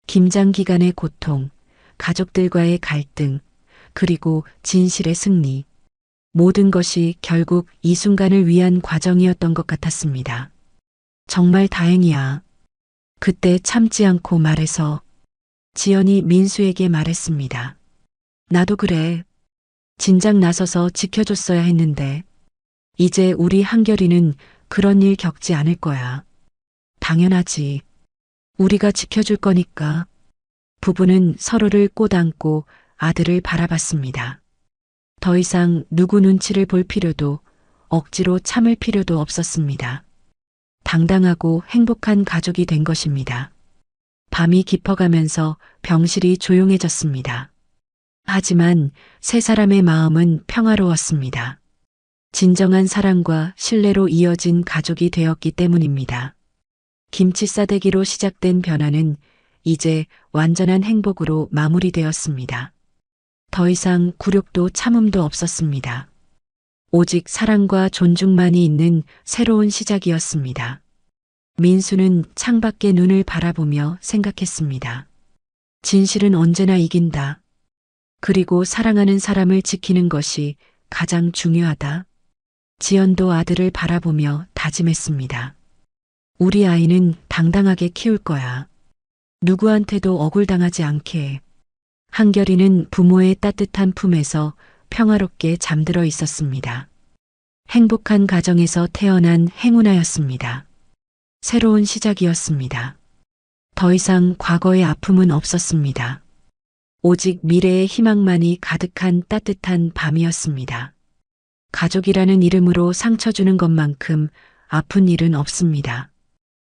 김장 기간의 고통, 가족들과의 갈등, 그리고 진실의 승리. 모든 것이 결국 이 순간을 위한 과정이었던 것 같았습니다. 정말 다행이야. 그때 참지 않고 말해서 지연이 민수에게 말했습니다. 나도 그래. 진작 나서서 지켜줬어야 했는데 이제 우리 한결이는 그런 일 겪지 않을 거야. 당연하지. 우리가 지켜줄 거니까. 부부는 서로를 꼬담고 아들을 바라봤습니다. 더 이상 누구 눈치를 볼 필요도 억지로 참을 필요도 없었습니다. 당당하고 행복한 가족이 된 것입니다. 밤이 깊어가면서 병실이 조용해졌습니다. 하지만 세 사람의 마음은 평화로웠습니다. 진정한 사랑과 신뢰로 이어진 가족이 되었기 때문입니다. 김치 싸대기로 시작된 변화는 이제 완전한 행복으로 마무리되었습니다. 더 이상 굴욕도 참음도 없었습니다. 오직 사랑과 존중만이 있는 새로운 시작이었습니다. 민수는 창밖에 눈을 바라보며 생각했습니다. 진실은 언제나 이긴다. 그리고 사랑하는 사람을 지키는 것이 가장 중요하다. 지연도 아들을 바라보며 다짐했습니다. 우리 아이는 당당하게 키울 거야. 누구한테도 억울당하지 않게. 한결이는 부모의 따뜻한 품에서 평화롭게 잠들어 있었습니다. 행복한 가정에서 태어난 행운아였습니다. 새로운 시작이었습니다. 더 이상 과거의 아픔은 없었습니다. 오직 미래의 희망만이 가득한 따뜻한 밤이었습니다. 가족이라는 이름으로 상처 주는 것만큼 아픈 일은 없습니다.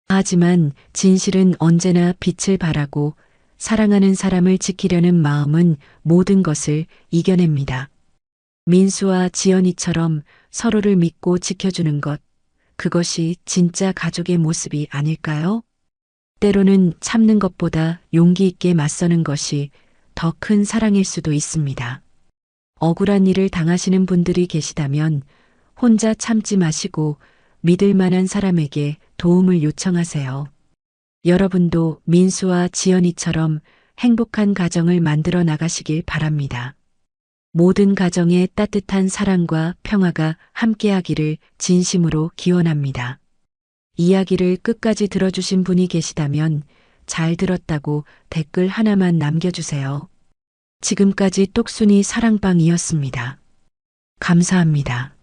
하지만 진실은 언제나 빛을 발하고 사랑하는 사람을 지키려는 마음은 모든 것을 이겨냅니다. 민수와 지연이처럼 서로를 믿고 지켜주는 것, 그것이 진짜 가족의 모습이 아닐까요? 때로는 참는 것보다 용기 있게 맞서는 것이 더 큰 사랑일 수도 있습니다. 억울한 일을 당하시는 분들이 계시다면 혼자 참지 마시고 믿을 만한 사람에게 도움을 요청하세요. 여러분도 민수와 지연이처럼 행복한 가정을 만들어 나가시길 바랍니다. 모든 가정에 따뜻한 사랑과 평화가 함께하기를 진심으로 기원합니다. 이야기를 끝까지 들어주신 분이 계시다면 잘 들었다고 댓글 하나만 남겨주세요. 지금까지 똑순이 사랑방이었습니다. 감사합니다.